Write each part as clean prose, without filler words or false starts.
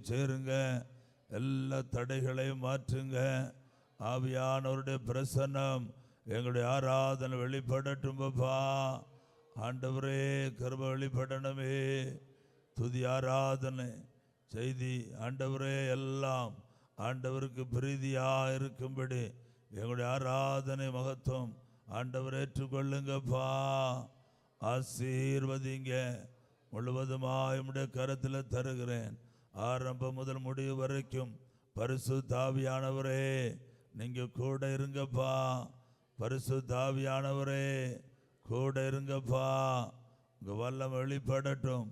சேருங்க. எல்லா தடைகளையும் மாற்றுங்க. ஆவியானவருடைய பிரசன்னம் எங்களுடைய ஆராதனை வெளிப்படட்டும். பாப்பா ஆண்டவரே, கிருபை வெளிப்படணுமே. துதி ஆராதனை செய்தி ஆண்டவரே எல்லாம் ஆண்டவருக்கு பிரீதியா இருக்கும்படி எங்களுடைய ஆராதனை மகத்துவம் ஆண்டவர் ஏற்றுக்கொள்ளுங்கப்பா. ஆசீர்வதிங்க. முழுவதுமாய் உம்முடைய கரத்தில் தருகிறேன். ஆரம்பம் முதல் முடிவு வரைக்கும் பரிசுத்த ஆவியானவரே நீங்க கூட இருங்கப்பா. பரிசுத்த ஆவியானவரே கூட இருங்கப்பா. உங்க வல்லம் வெளிப்படட்டும்.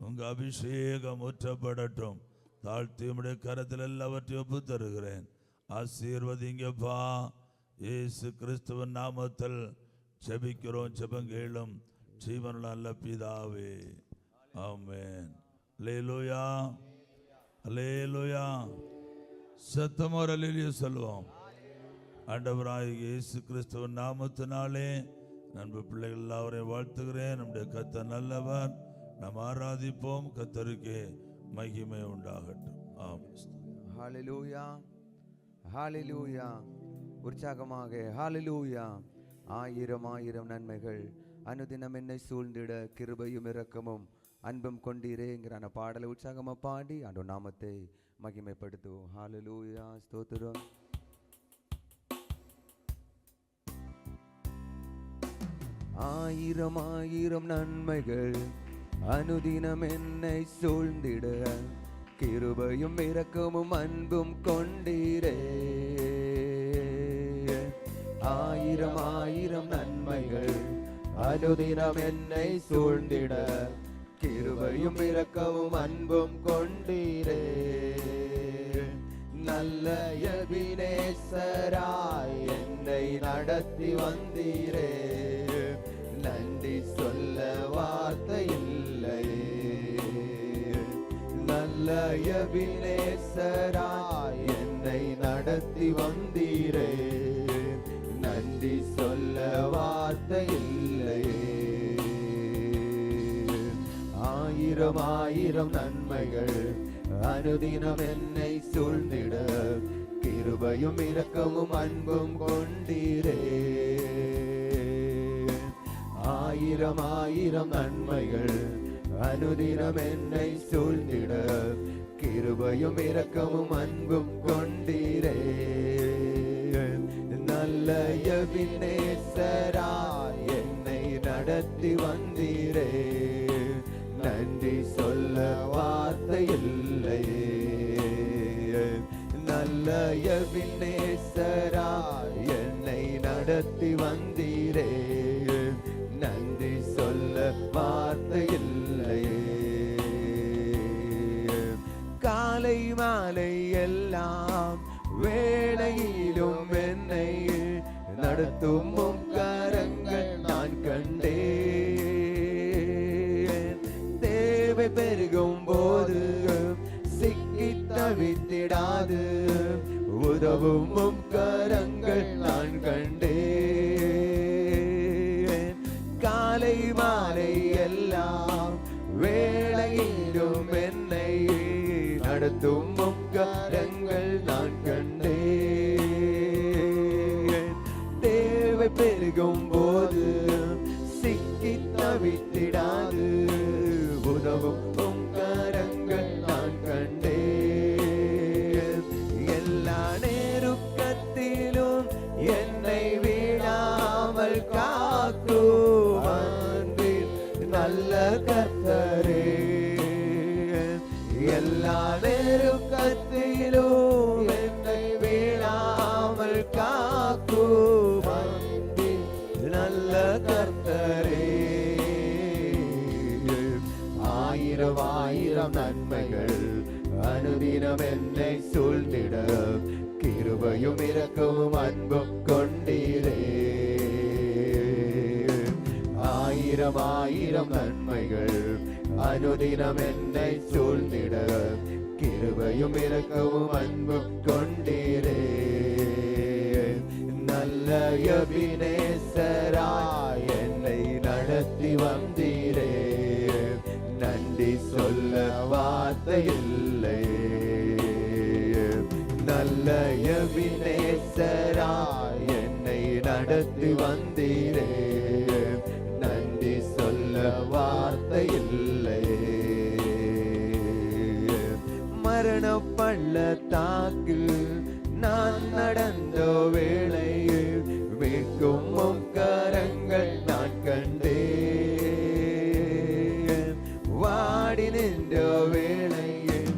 உங்க அபிஷேகம் ஊற்றப்படட்டும். தாழ்த்தி உம்முடைய கரத்தில் எல்லாவற்றையும் ஒப்பு தருகிறேன். ஆசீர்வதிங்கப்பா. இயேசு கிறிஸ்துவின் நாமத்தில் ஜெபிக்கிறோம். ஜெபங்கேளும் ஜீவனுள்ள நல்ல பிதாவே, ஆமென். அல்லேலூயா, அல்லேலூயா. சத்தமோர் அல்லேலூயா சொல்லுவோம். ஆண்டவராகிய இயேசு கிறிஸ்துவின் நாமத்தினாலே நண்பு பிள்ளைகள் எல்லாவரையும் வாழ்த்துகிறேன். நம்முடைய கர்த்தர் நல்லவர். நாம் ஆராதிப்போம். கர்த்தருக்கே மகிமை உண்டாகட்டும். ஆமென். ஹல்லேலூயா, ஹல்லேலூயா. உற்சாகமாக ஹல்லேலூயா. ஆயிரம் ஆயிரம் நன்மைகள் அனுதினம் என்னை சூழ்ந்திட கிருபையும் இரக்கமும் அன்பும் கொண்டீரேங்கிற அந்த பாடலை உற்சாகமா பாடி ஆண்டவர் நாமத்தை மகிமைப்படுத்துவோம். ஹல்லேலூயா, ஸ்தோத்திரம். ஆயிரம் ஆயிரம் நன்மைகள் அனுதினம் என்னை சூழ்ந்திட கிருபையும் இரக்கமும் அன்பும் கொண்டீரே. ஆயிரம் ஆயிரம் நன்மைகள் அனுதினம் என்னை சூழ்ந்திட கிருபையும் இரக்கமும் அன்பும் கொண்டீரே. நல்ல எபினேசராய் என்னை நடத்தி வந்தீரே. நன்றி சொல்ல வார்த்தை இல்லையே. நல்ல எபினேசராய் என்னை நடத்தி வந்தீரே. நன்றி சொல்ல வார்த்தை இல்லையே. ஆயிரம் ஆயிரம் நன்மைகள் அனுதினம் என்னை சூழ்ந்திட கிருபையும் இரக்கமும் அன்பும் கொண்டீரே. ஆயிரம் ஆயிரம் நன்மைகள் அனுதினம் என்னை சூழ்ந்திட கிருபையும் இரக்கமும் அன்பும் கொண்டீரே. நல்ல எபினேசராய் என்னை நடத்தி வந்தீரே. நன்றி சொல்ல வார்த்தை இல்லையே. நல்ல எபினேசராய் என்னை நடத்தி வந்தீரே. நன்றி சொல்ல வார்த்தை இல்லையே. காலை மாலை எல்லாம் வேளையிலும் என்னை நடத்தும் கரங்கள் நான் கண்டேன். தேவை பெருகும் போது சிக்கி தவித்திடாது உதவும் கரங்கள் நான் கண்டேன். காலை மாலை எல்லாம் வேளையிலும் என்னை நடத்தும் கரங்கள் நான் கண்டேன். தேவை பெருகும் போது சிக்கி தவித்திடாது உதவும் கரங்கள் நான் கண்டேன். எல்லா நெருக்கத்திலும் என்னை வீழாமல் காக்கும் அன்பின் நல்ல கர்த்தரே. எல்லா நெருக்கத்திலும் என்னை வீழாமல் காக்கும் அன்பின் நல்ல கர்த்தரே. ஆயிரம் ஆயிரம் நன்மைகள் அனுதினம் என்னை சூழ்ந்திட கிருபையும் இரக்கமும் அன்பும் கொண்டீரே. ஆயிரம் ஆயிரம் நன்மைகள் அனுதினம் என்னை சூழ்ந்திட கிருபையும் இரக்கமும் அன்பும் கொண்டீரே. நல்ல எபினேசராய் என்னை நடத்தி வந்தீரே. நன்றி சொல்ல வார்த்தை வார்த்தை இல்லை. நல்ல எபினேசராய் என்னை நடத்தி வந்தீரே, நன்றி சொல்ல வார்த்தை இல்லை. மரண பள்ளத்தாக்கில் நான் நடந்த வேளையில் மீட்கும் உம் கரங்கள் நான் கண்டேன். வாடி நின்ற வேளையில்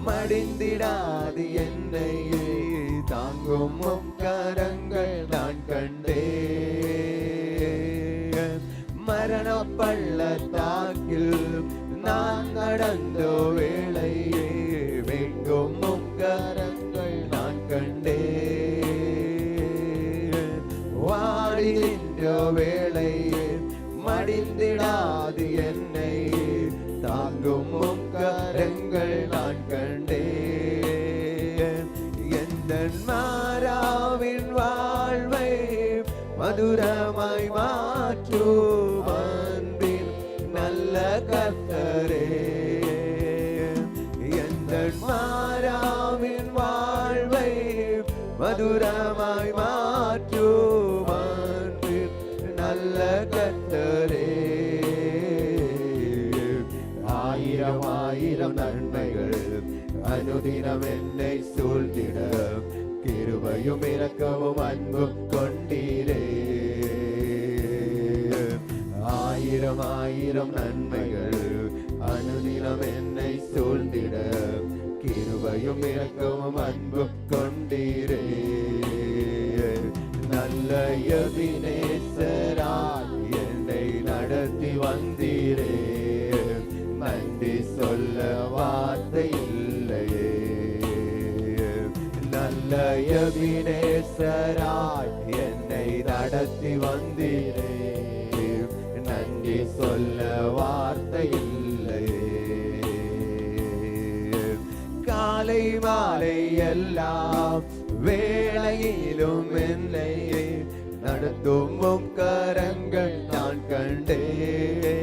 மடிந்திடாது என்னை தாங்கும் உம் கரங்கள் நான் கண்டேன். மரண பள்ளத்தாக்கில் நான் நடந்த வேளையில் மீட்கும் உம் கரங்கள் நான் கண்டேன். வாடி நின்ற வேளையில் மடிந்திடாது என்னை தாங்கும் உம் கரங்கள் நான் கண்டேன். எந்த மாறாவின் வாழ்வை மதுரமாய் மாற்றும் அன்பின் நல்ல கர்த்தரே, எந்த மாறாவின் வாழ்வை மதுரமாய் மாற்றும் அன்பின் நல்ல கர்த்தரே. ஆயிரம் ஆயிரம் நன்மைகள் அனுதினம் என்னை சூழ்ந்திட கிருபையும் இரக்கமும் அன்பும் கொண்டீரே. ஆயிரம் ஆயிரம் நன்மைகள் அனுதினம் என்னை சூழ்ந்திட கிருபையும் இரக்கமும் அன்பும் கொண்டீரே. நல்ல எபினேசராய் என்னை நடத்தி வந்தீரே, நன்றி சொல்ல வார்த்தை இல்லையே. நல்ல எபினேசராய் என்னை நடத்தி வந்தீரே, நன்றி சொல்ல வார்த்தை இல்லையே. காலை மாலை எல்லாம் வேளையிலும் என்னை நடத்தும் உம் கரங்கள் நான் கண்டேன்.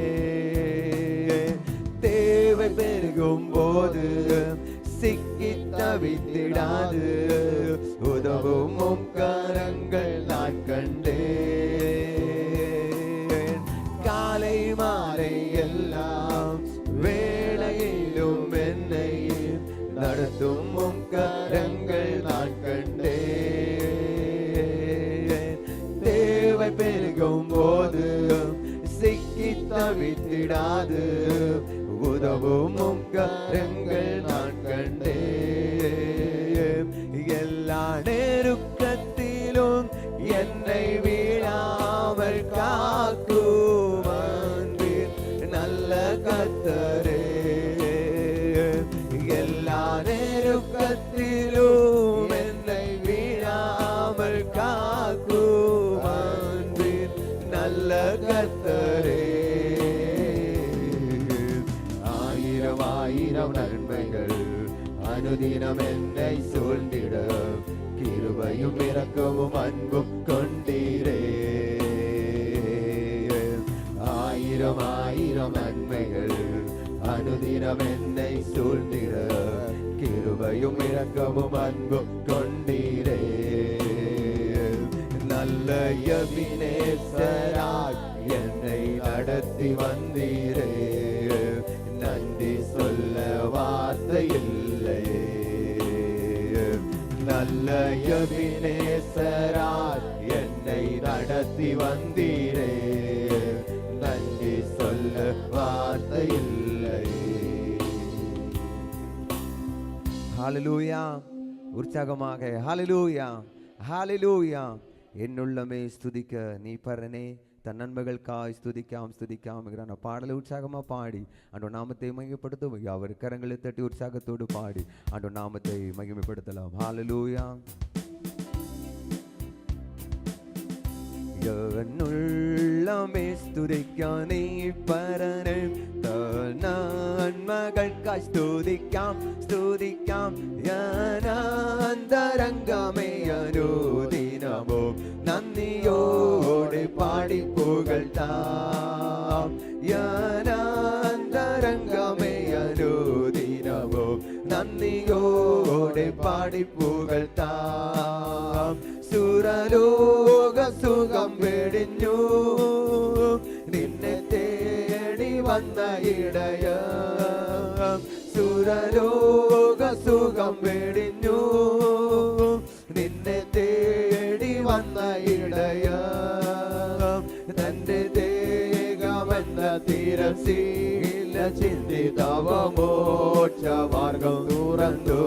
தேவை பெருகும் போது சிக்கி தவித்திடாது உதவும் உம் கரங்கள் நான் கண்டேன். காலை மாலை எல்லாம் வேளையிலும் என்னை நடத்தும் உம் கரங்கள் நான் கண்டேன். தேவை பெருகும் போது சிக்கி தவித்திடாது உதவும் உம் கரங்கள் நான் கண்டேன். எல்லா நெருக்கத்திலும் என்னை வீழாமல் காக்கும் அன்பின் நல்ல கர்த்தரே, எல்லா நெருக்கத்திலும் என்னை வீழாமல் காக்கும் அன்பின் நல்ல கர்த்தரே. ஆயிரம் ஆயிரம் நன்மைகள் அனுதினம் என்னை சூழ்ந்திட கிருபையும் இரக்கமும் அன்பும் கொண்டீரே. ஆயிரம் ஆயிரம் நன்மைகள் அனுதினம் என்னை சூழ்ந்திட கிருபையும் இரக்கமும் அன்பும் கொண்டீரே. நல்ல எபினேசராய் என்னை நடத்தி வந்தீரே, நன்றி சொல்ல வார்த்தை இல்லையே. நல்ல எபினேசராய் என்னை நடத்தி வந்தீரே, நன்றி சொல்ல வார்த்தை இல்லையே. ஹalleluya, உற்சாகமாக ஹalleluya ஹalleluya. என்னுள்ளமே ஸ்துதிக்க நீ பரனே, தன் நன்மைகளுக்காய் ஸ்துதிக்காம் ஸ்துதிக்காம் என்கிற பாடலை உற்சாகமாக பாடி ஆண்டவர் நாமத்தை மகிமைப்படுத்தும். அவர் கரங்களை தட்டி உற்சாகத்தோடு பாடி ஆண்டவர் நாமத்தை மகிமைப்படுத்தலாம். ஹalleluya. என்னுள்ளமே ஸ்துதிக்க நீ பரனே, தன் நன்மைகளுக்காய் ஸ்துதிக்காம் ஸ்துதிக்காம் அந்தரங்கமே அனுதினமோ நன்றியோடு பாடி புகழ்ந்தாம். அந்தரங்கமே அனுதினமோ നന്ദിയോടെ പാടി പുകഴ്ത്താം. സുരലോക സുഖം വെടിഞ്ഞു നിന്നെ തേടി വന്ന ഇടയ. സുരലോക സുഖം വെടിഞ്ഞു നിന്നെ തേടി വന്ന ഇടയ. തന്റെ ദേഹമെന്ന തിരശീല ചിന്തി തവ മോക്ഷമാർഗം തുറന്നു.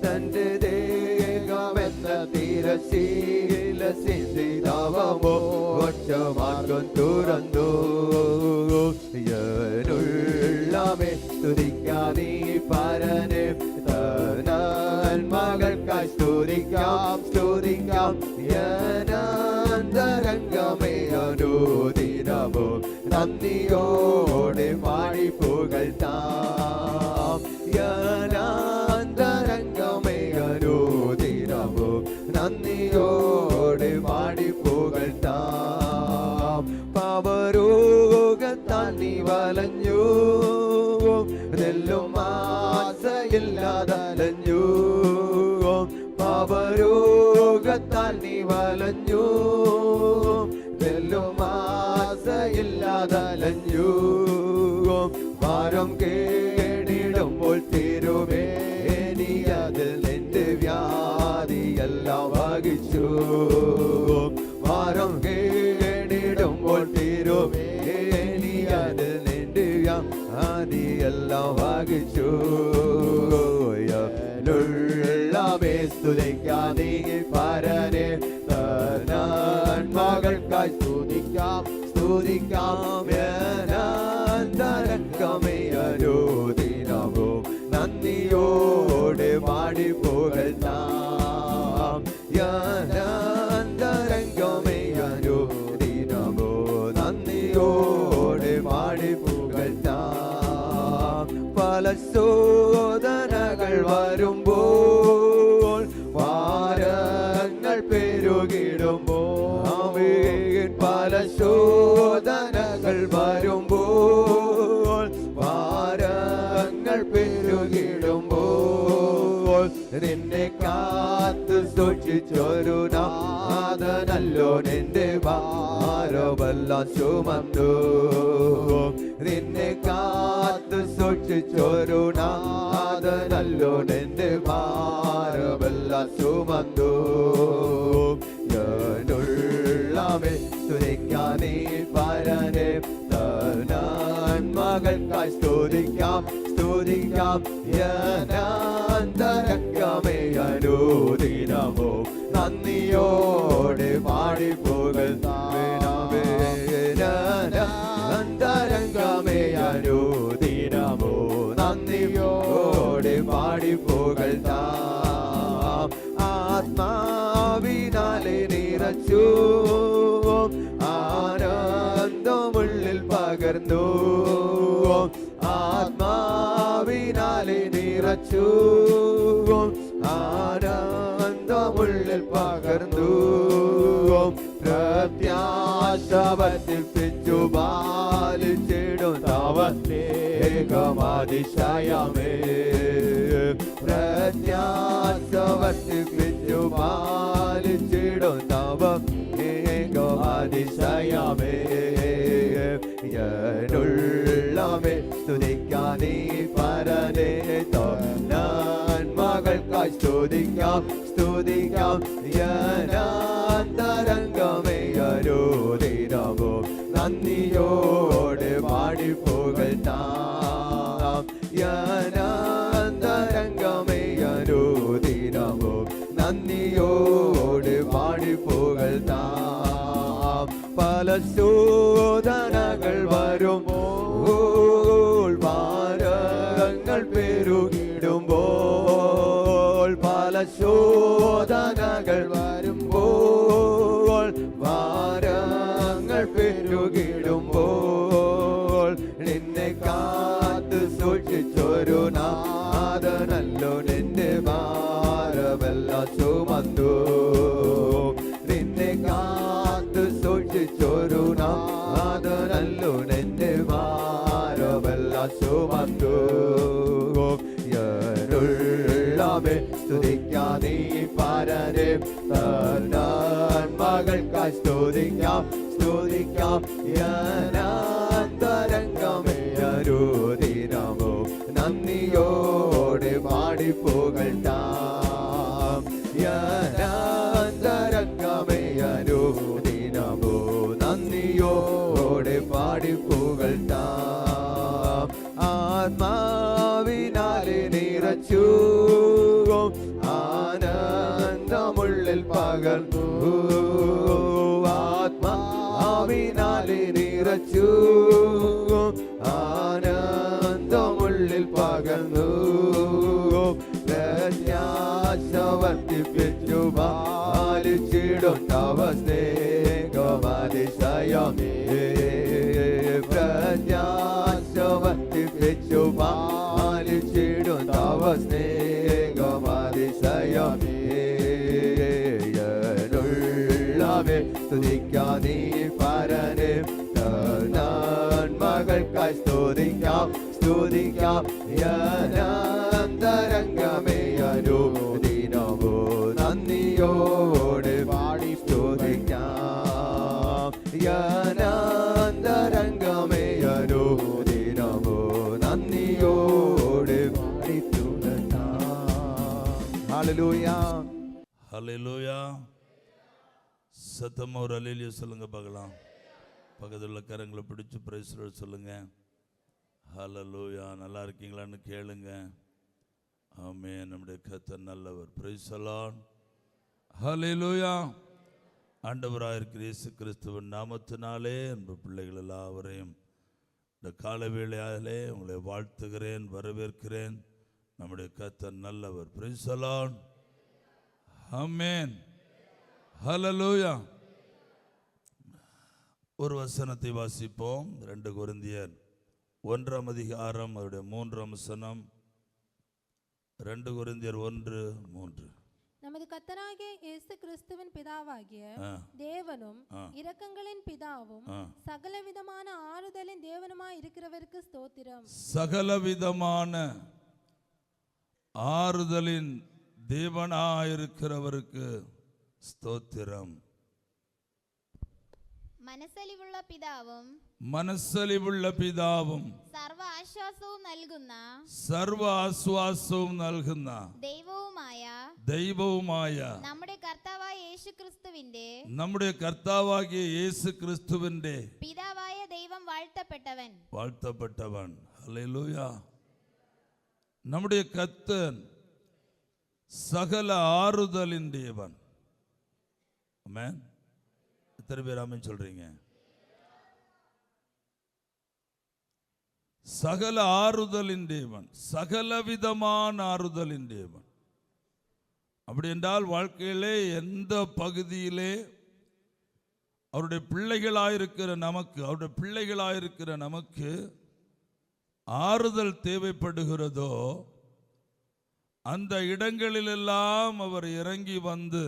തന്റെ ദേഹമെന്ന തിരശീല ചിന്തി തവ മോക്ഷമാർഗം തുറന്നു. ുള്ളമേ സ്തുതിക്കാനീ പരനെ നന്മകൾക്കായി സ്തുതിക്കാം സ്തുതിക്കാം. യനാന്തരംഗമേ അനുദിനവും നന്ദിയോടെ പാടി പുകഴ്ത്താം. യനാന്തരംഗമേ അനുദിനവും നന്ദിയോടെ പാടി പുകഴ്ത്താം. പാപരോഗത്താൽ നീ വലഞ്ഞു ും ആശയില്ലാതലഞ്ഞു. പാപരോഗത്താൽ നീ വലഞ്ഞു ും ആശയില്ലാതലഞ്ഞു. ഭാരം കേടിടുമ്പോൾ തിരുമേനിയതിൽ നിന്റെ വ്യാധിയെല്ലാം വഹിച്ചു. ഭാരം കേടിടുമ്പോൾ തിരുമേനിയതിൽ നിന്റെ വ്യാധിയെല്ലാം വഹിച്ചു. ുള്ളമേ സ്തുതിക്കാനീ പരനെ നന്മകൾക്കായി സ്തുതിക്കാം സ്തുതിക്കാം. യനാന്തരംഗമേ അനുദിനവും നന്ദിയോടെ പാടി പുകഴ്ത്താം. യനാന്തരംഗമേ അനുദിനവും നന്ദിയോടെ പാടി പുകഴ്ത്താം. പല ശോധനകൾ വരുമ്പോൾ ഭാരങ്ങൾ പെരുകിടുമ്പോൾ പല ശോധനകൾ വരുമ്പോൾ ഭാരങ്ങൾ പെരുകിടുമ്പോൾ നിന്നെ കാത്ത് സൂക്ഷിച്ചൊരു നാഥനല്ലോ നിന്റെ ഭാരമെല്ലാം ചുമന്നു. നിന്നെ കാത്ത് സൂക്ഷിച്ചൊരു നാഥനല്ലോ നിന്റെ ഭാരമെല്ലാം ചുമന്നു. ുള്ളമേ സ്തുതിക്കാനീ പരനെ നന്മകൾക്കായി സ്തുതിക്കാം സ്തുതിക്കാം. യനാന്തരംഗമേ അനുദിനവും നന്ദിയോടെ പാടി പുകഴ്ത്താം. യനാന്തരംഗമേ അനുദിനവും നന്ദിയോടെ പാടി പുകഴ്ത്താം. ആത്മാവിനാലെ നിറച്ചു ആനന്ദമുള്ളിൽ പകർന്നു. ആത്മാവിനാലെ നിറച്ചു ആനന്ദമുള്ളിൽ പകർന്നു. പ്രത്യാശ വർദ്ധിപ്പിച്ചു പാലിച്ചിടും തവത്തേകമതിശയമേ. പ്രത്യാശ വർദ്ധിപ്പിച്ചു പാലിച്ചിടും തവത്തേകമതിശയമേ. ുള്ളമേ സ്തുതിക്കാനീ പരനെ നന്മകൾക്കായി സ്തുതിക്കാം സ്തുതിക്കാം. യനാന്തരംഗമേ അനുദിനവും നന്ദിയോടെ പാടി പുകഴ്ത്താം. യനാന്തരംഗമേ അനുദിനവും നന്ദിയോടെ പാടി പുകഴ്ത്താം. പല ശോധനകൾ വരുമ്പോൾ ഭാരങ്ങൾ പെരുകിടുമ്പോൾ പല ശോധനകൾ വരുമ്പോൾ ഭാരങ്ങൾ പെരുകിടുമ്പോൾ നിന്നെ കാത്ത് സൂക്ഷിച്ചൊരു നാഥനല്ലോ നിന്റെ ഭാരമെല്ലാം ചുമന്നു. നിന്നെ കാത്ത് സൂക്ഷിച്ചൊരു നാഥനല്ലോ നിന്റെ ഭാരമെല്ലാം ചുമന്നു. അന്തരംഗമേ സ്തുതിക്കാം നീ പരനെ നന്മകൾക്കായി സ്തുതിക്കാം സ്തുതിക്കാം അന്തരംഗമേ അനുദിനമോ നന്ദിയോടെ പാടി പുകഴ്ത്താം അന്തരംഗമേ അനുദിനമോ നന്ദിയോടെ പാടി പുകഴ്ത്താം ആത്മാവിനാലെ നിറച്ചു ആനന്ദമുള്ളിൽ പകർന്നു ആത്മാവിനാലെ നിറച്ചു ആനന്ദമുള്ളിൽ പകർന്നു പ്രത്യാശ വർദ്ധിപ്പിച്ചു പാലിച്ചിടും തവ സ്നേഹമതിശയമേ പ്രത്യാശ വർദ്ധിപ്പിച്ചു പാലിച്ചിടും തവ സ്നേഹമതിശയമേ എന്നുള്ളവേ സ്തുതിക്കാം നീ പരനെ നന്മകൾക്കായി സ്തുതിക്കാം സ്തുതിക്കാം അന്തരംഗമേ അനുദിനമോ നന്ദിയോടെ പാടി സ്തുതിക്കാം അന്തരംഗമേ അനുദിനമോ നന്ദിയോടെ പാടി സ്തുതിക്കാം. ഹല്ലേലൂയ ஹல்லேலூயா. சத்தமா ஒரு அல்லேலூயா சொல்லுங்க பார்க்கலாம். பக்கத்தில் உள்ள கரங்களை பிடிச்சு பிரைஸ் சொல்லுங்க. ஹல்லேலூயா. நல்லா இருக்கீங்களான்னு கேளுங்க. ஆமென். நம்முடைய கர்த்தர் நல்லவர். Praise the Lord. ஹல்லேலூயா. ஆண்டவராக இருக்கிற இயேசு கிறிஸ்துவின் நாமத்தினாலே அன்பு பிள்ளைகள் எல்லாவரையும் இந்த கால வேளையாலே உங்களை வாழ்த்துகிறேன், வரவேற்கிறேன். நம்முடைய கர்த்தர் நல்லவர். Praise the Lord. ஆமென். ஹல்லேலூயா. ஒரு வசனத்தை வாசிப்போம். 2 கொரிந்தியர் 1ஆம் அதிகாரம் அவருடைய 3ஆம் வசனம். 2 கொரிந்தியர் 1:3. நமது கர்த்தராகிய இயேசு கிறிஸ்துவின் பிதாவாகிய தேவனும் இரக்கங்களின் பிதாவும் சகலவிதமான ஆறுதலின் தேவனுமாய் இருக்கிறவருக்கு ஸ்தோத்திரம். சகலவிதமான ஆறுதலின் தேவனாயிருக்கிறவருக்கு ஸ்தோத்திரம். മനസ്സലിവുള്ള പിതാവും സർവ ആശ്വാസവും നൽകുന്ന ദൈവവുമായ നമ്മുടെ കർത്താവാകിയ യേശു ക്രിസ്തുവിന്റെ പിതാവായ ദൈവം വാഴ്ത്തപ്പെട്ടവൻ. ഹല്ലേലൂയ. நம்முடைய கர்த்தர் சகல ஆறுதலின் தேவன். ஆமென். எத்தனை பேர் ஆமென் சொல்றீங்க? சகல ஆறுதலின் தேவன், சகலவிதமான ஆறுதலின் தேவன். அப்படி என்றால் வாழ்க்கையிலே எந்த பகுதியிலே அவருடைய பிள்ளைகளாயிருக்கிற நமக்கு ஆறுதல் தேவைப்படுகிறதோ அந்த இடங்களிலெல்லாம் அவர் இறங்கி வந்து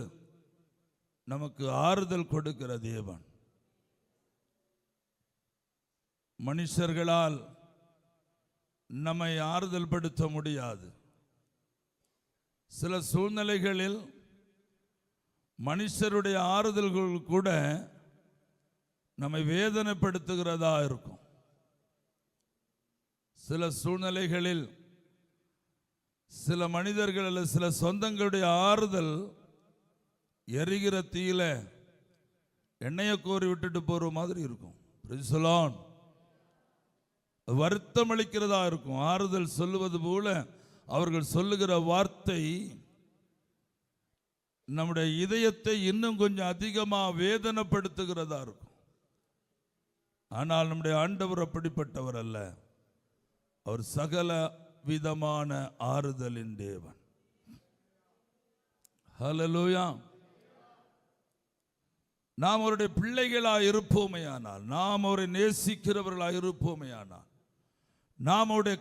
நமக்கு ஆறுதல் கொடுக்கிற தேவன். மனுஷர்களால் நம்மை ஆறுதல் படுத்த முடியாது. சில சூழ்நிலைகளில் மனுஷருடைய ஆறுதல்கள் கூட நம்மை வேதனைப்படுத்துகிறதா இருக்கும். சில சூழ்நிலைகளில் சில மனிதர்கள் அல்லது சில சொந்தங்களுடைய ஆறுதல் எரிகிற தீயில எண்ணெயை கோரி விட்டுட்டு போற மாதிரி இருக்கும். வருத்தம் அளிக்கிறதா இருக்கும். ஆறுதல் சொல்லுவது போல அவர்கள் சொல்லுகிற வார்த்தை நம்முடைய இதயத்தை இன்னும் கொஞ்சம் அதிகமா வேதனைப்படுத்துகிறதா இருக்கும். ஆனால் நம்முடைய ஆண்டவர் அப்படிப்பட்டவர் அல்ல. அவர் சகல விதமான ஆறுதலின் தேவன். ஹல்லேலூயா. நாம் அவருடைய பிள்ளைகளாய் இருப்போமேயானால், நாம் அவரை நேசிக்கிறவர்களாய் இருப்போமேயானால், நாம் அவருடைய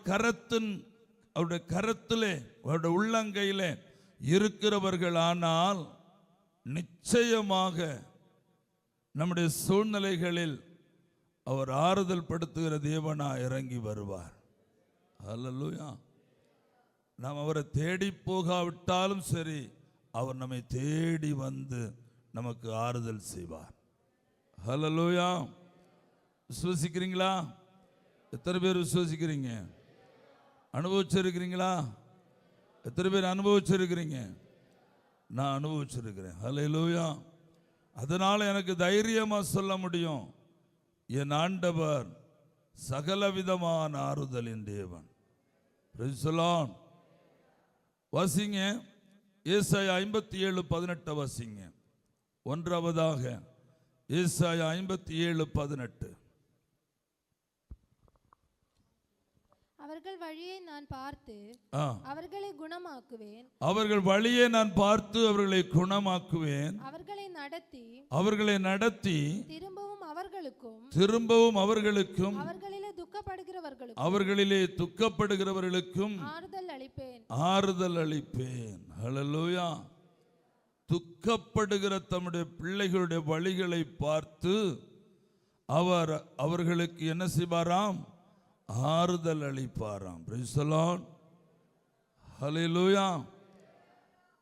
கரத்திலே அவருடைய உள்ளங்கையிலே இருக்கிறவர்களானால் நிச்சயமாக நம்முடைய சூழ்நிலைகளில் அவர் ஆறுதல் படுத்துகிற தேவனா இறங்கி வருவார். ஹல்லேலூயா. நாம் அவரை தேடி போகாவிட்டாலும் சரி, அவர் நம்மை தேடி வந்து நமக்கு ஆறுதல் செய்வார். ஹல்லேலூயா. விசுவாசிக்கிறீங்களா? எத்தனை பேர் விசுவாசிக்கிறீங்க? அனுபவிச்சிருக்கிறீங்களா? எத்தனை பேர் அனுபவிச்சிருக்கிறீங்க? நான் அனுபவிச்சிருக்கிறேன். ஹல்லேலூயா. அதனால எனக்கு தைரியமா சொல்ல முடியும், என் ஆண்டவர் சகலவிதமான ஆறுதலின் தேவன். Praise the Lord. வாசிங்க ஏசாயா 57:18 வாசிங்க. ஒன்றாவதாக ஏசாயா 57:18. அவர்கள் வழியை நான் பார்த்து அவர்களை குணமாக்குவேன். அவர்கள் வழியை நான் பார்த்து அவர்களை குணமாக்குவேன். அவர்களை நடத்தி திரும்பவும் அவர்களுக்கும் அவர்களிலே துக்கப்படுகிறவர்களுக்கும் ஆறுதல் அளிப்பேன். ஹல்லேலூயா. துக்கப்படுகிற தம்முடைய பிள்ளைகளுடைய வழிகளை பார்த்து அவர் அவர்களுக்கு என்ன செய்வாராம்? ஆறுதல் அளிப்பாராம். Price the Lord. ஹல்லேலூயா.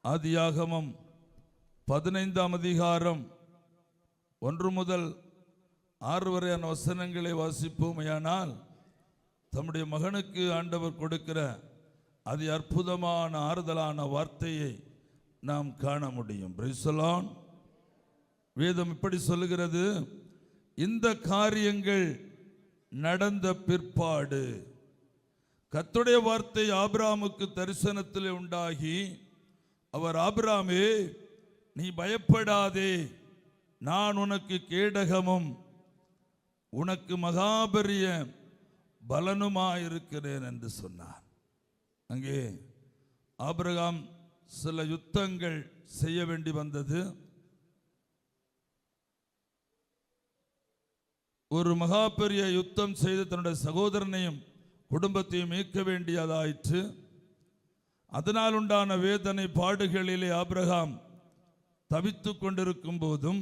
ஆதியாகமம் 15ஆம் அதிகாரம் 1 முதல் 6 வரையான வசனங்களை வாசிப்போமையானால், தம்முடைய மகனுக்கு ஆண்டவர் கொடுக்கிற அதி அற்புதமான ஆறுதலான வார்த்தையை நாம் காண முடியும். Price the Lord. வேதம் இப்படி சொல்லுகிறது, இந்த காரியங்கள் நடந்த பிற்பாடு கர்த்தருடைய வார்த்தை ஆபிரகாமுக்கு தரிசனத்தில் உண்டாகி, அவர், ஆபிரகாமே, நீ பயப்படாதே, நான் உனக்கு கேடகமும் உனக்கு மகாபெரிய பலனுமாயிருக்கிறேன் என்று சொன்னார். அங்கே ஆபிரகாம் சில யுத்தங்கள் செய்ய வேண்டி வந்தது. ஒரு மகா பெரிய யுத்தம் செய்து தன்னுடைய சகோதரனையும் குடும்பத்தையும் மீட்க வேண்டியதாயிற்று. அதனால் உண்டான வேதனை பாடுகளிலே ஆபிரகாம் தவித்துக் கொண்டிருக்கும் போதும்,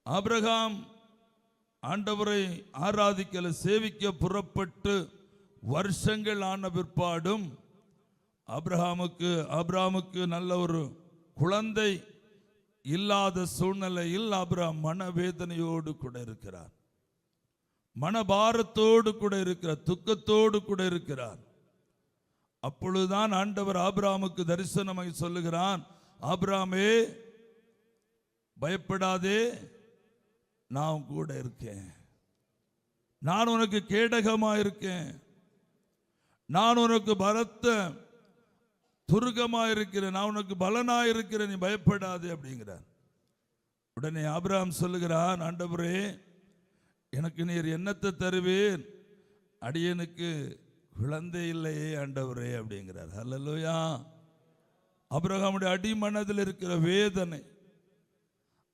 ஆபிரகாம் ஆண்டவரை ஆராதிக்கல சேவிக்க புறப்பட்டு வருஷங்கள் ஆன பிற்பாடும் ஆபிரகாமுக்கு நல்ல ஒரு குழந்தை இல்லாத சூழ்நிலையில் ஆபிரகாம் மனவேதனையோடு கூட இருக்கிறார், மனபாரத்தோடு கூட இருக்கிறார், துக்கத்தோடு கூட இருக்கிறார். அப்பொழுதுதான் ஆண்டவர் ஆபிரகாமுக்கு தரிசனமாய் சொல்லுகிறான், ஆபிரகாமே, பயப்படாதே, நான் கூட இருக்கேன், நான் உனக்கு கேடகமா இருக்கேன், நான் உனக்கு பலத்த துருகமா இருக்கிறேன், நான் உனக்கு பலனா இருக்கிறேன், நீ பயப்படாதே அப்படிங்கிறார். உடனே ஆபிரகாம் சொல்லுகிறான், ஆண்டவரே, எனக்கு நீர் என்னத்தை தருவீர்? அடியனுக்கு குழந்தை இல்லையே ஆண்டவரே அப்படிங்கிறார். ஹல்லேலூயா. ஆபிரகாமுடைய அடிமனதில் இருக்கிற வேதனை,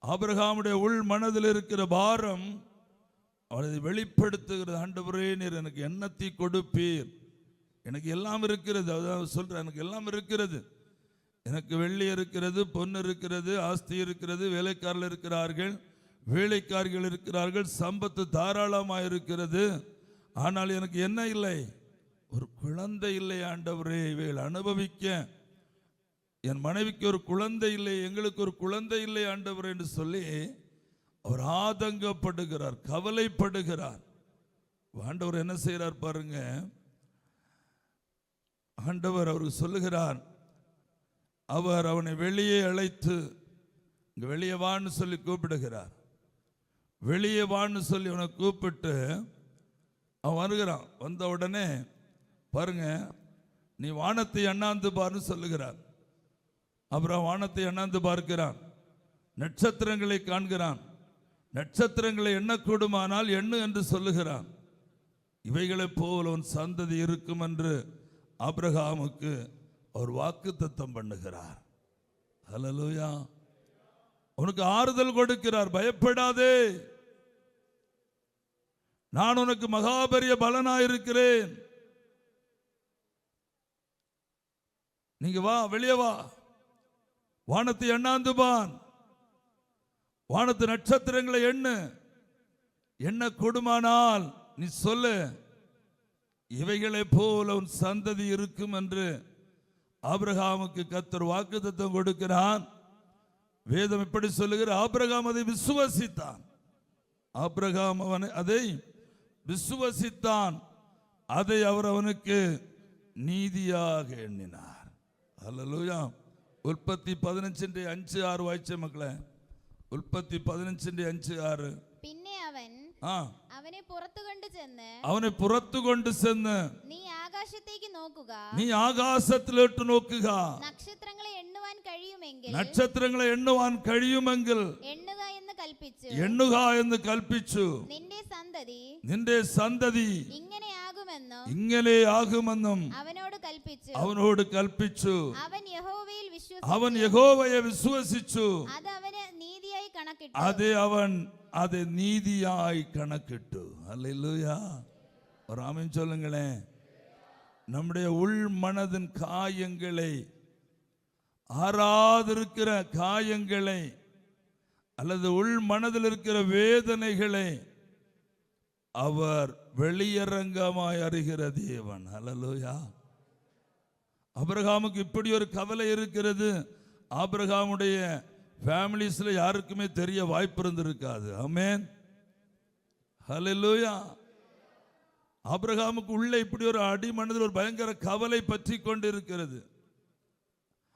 ஆபிரகாமுடைய உள் மனதில் இருக்கிற பாரம் அவரை வெளிப்படுத்துகிறது. ஆண்டவரே, நீர் எனக்கு என்னத்தை கொடுப்பீர்? எனக்கு எல்லாம் இருக்கிறது, அதான் சொல்றேன், எனக்கு எல்லாம் இருக்கிறது, எனக்கு வெள்ளி இருக்கிறது, பொண்ணு இருக்கிறது, ஆஸ்தி இருக்கிறது, வேலைக்காரர்கள் இருக்கிறார்கள், வேலைக்காரிகள் இருக்கிறார்கள், சம்பத்து தாராளமாக இருக்கிறது. ஆனால் எனக்கு என்ன இல்லை? ஒரு குழந்தை இல்லை ஆண்டவரே. இவைகள் அனுபவிக்க என் மனைவிக்கு ஒரு குழந்தை இல்லை, எங்களுக்கு ஒரு குழந்தை இல்லை ஆண்டவரே என்று சொல்லி அவர் ஆதங்கப்படுகிறார், கவலைப்படுகிறார். ஆண்டவர் என்ன செய்கிறார் பாருங்க. ஆண்டவர் அவருக்கு சொல்லுகிறார், அவர் அவனை வெளியே அழைத்து இங்க வெளியே வான்னு சொல்லி கூப்பிடுகிறார். வெளியே வான்னு சொல்லி அவனை கூப்பிட்டு அவன் வருகிறான். வந்த உடனே பாருங்க, நீ வானத்தை அண்ணாந்து பாருன்னு சொல்லுகிறார். அப்புறம் வானத்தை அண்ணாந்து பார்க்கிறான், நட்சத்திரங்களை காண்கிறான். நட்சத்திரங்களை எண்ணக்கூடுமானால் எண்ணு என்று சொல்லுகிறான். இவைகளைப் போல் உன் சந்ததி இருக்கும் என்று ஆபிரகாமுக்கு அவர் வாக்குத்தத்தம் பண்ணுகிறார். ஹல்லேலூயா. உனக்கு ஆறுதல் கொடுக்கிறார், பயப்படாதே, நான் உனக்கு மகாபெரிய பலனாயிருக்கிறேன், நீங்க வா, வெளியே வா, வானத்தை எண்ணாந்து பான், வானத்து நட்சத்திரங்களை எண்ண கொடுமானால் நீ சொல்லு, இவைகளைப் போல உன் சந்ததி இருக்கும் என்று ஆபிரகாமுக்கு கர்த்தர் வாக்குத்தத்தம் கொடுக்கிறார். வேதம் இப்படி சொல்லுகிற, ஆபிரகாம் அதை விசுவசித்தான். ஆபிரகாம் அதை விசுவசித்தான். அதை அவர் அவனுக்கு நீதியாக எண்ணினார். அல்லேலூயா. உற்பத்தி 15:5-6 வாய்ச்ச மக்களே. உற்பத்தி 15:5-6. പിന്നെ അവൻ അവനെ പുറത്തു കൊണ്ട് ചെന്ന് നീ ആകാശത്തേക്ക് നോക്കുക, നീ ആകാശത്തിലോട്ട് നോക്കുക, നക്ഷത്രങ്ങളെ എണ്ണുവാൻ കഴിയുമെങ്കിൽ എണ്ണുക എന്ന് കൽപ്പിച്ചു. നിന്റെ സന്തതി ഇങ്ങനെയാകുമെന്നും അവനോട് കൽപ്പിച്ചു. അവൻ യഹോവയെ വിശ്വസിച്ചു, அதை நீதியாய் கணக்கிட்டு. அல்லேலூயா. ஒரு ஆமென் சொல்லுங்களேன். நம்முடைய உள் மனதின் காயங்களை, ஆறாதிருக்கிற காயங்களை, அல்லது உள் மனதில் இருக்கிற வேதனைகளை அவர் வெளியரங்கமாய் அறிகிற தேவன். அல்லேலூயா. ஆபிரகாமுக்கு இப்படி ஒரு கவலை இருக்கிறது. ஆபிரகாமுடைய ஃபேமிலிஸ்ல யாருக்குமே தெரிய வாய்ப்பு இருந்திருக்காது. ஆமென். ஹல்லேலூயா. ஆபிரகாமுக்கு உள்ள இப்படி ஒரு அடிமனதில் ஒரு பயங்கர கவலை பற்றி கொண்டு இருக்கிறது.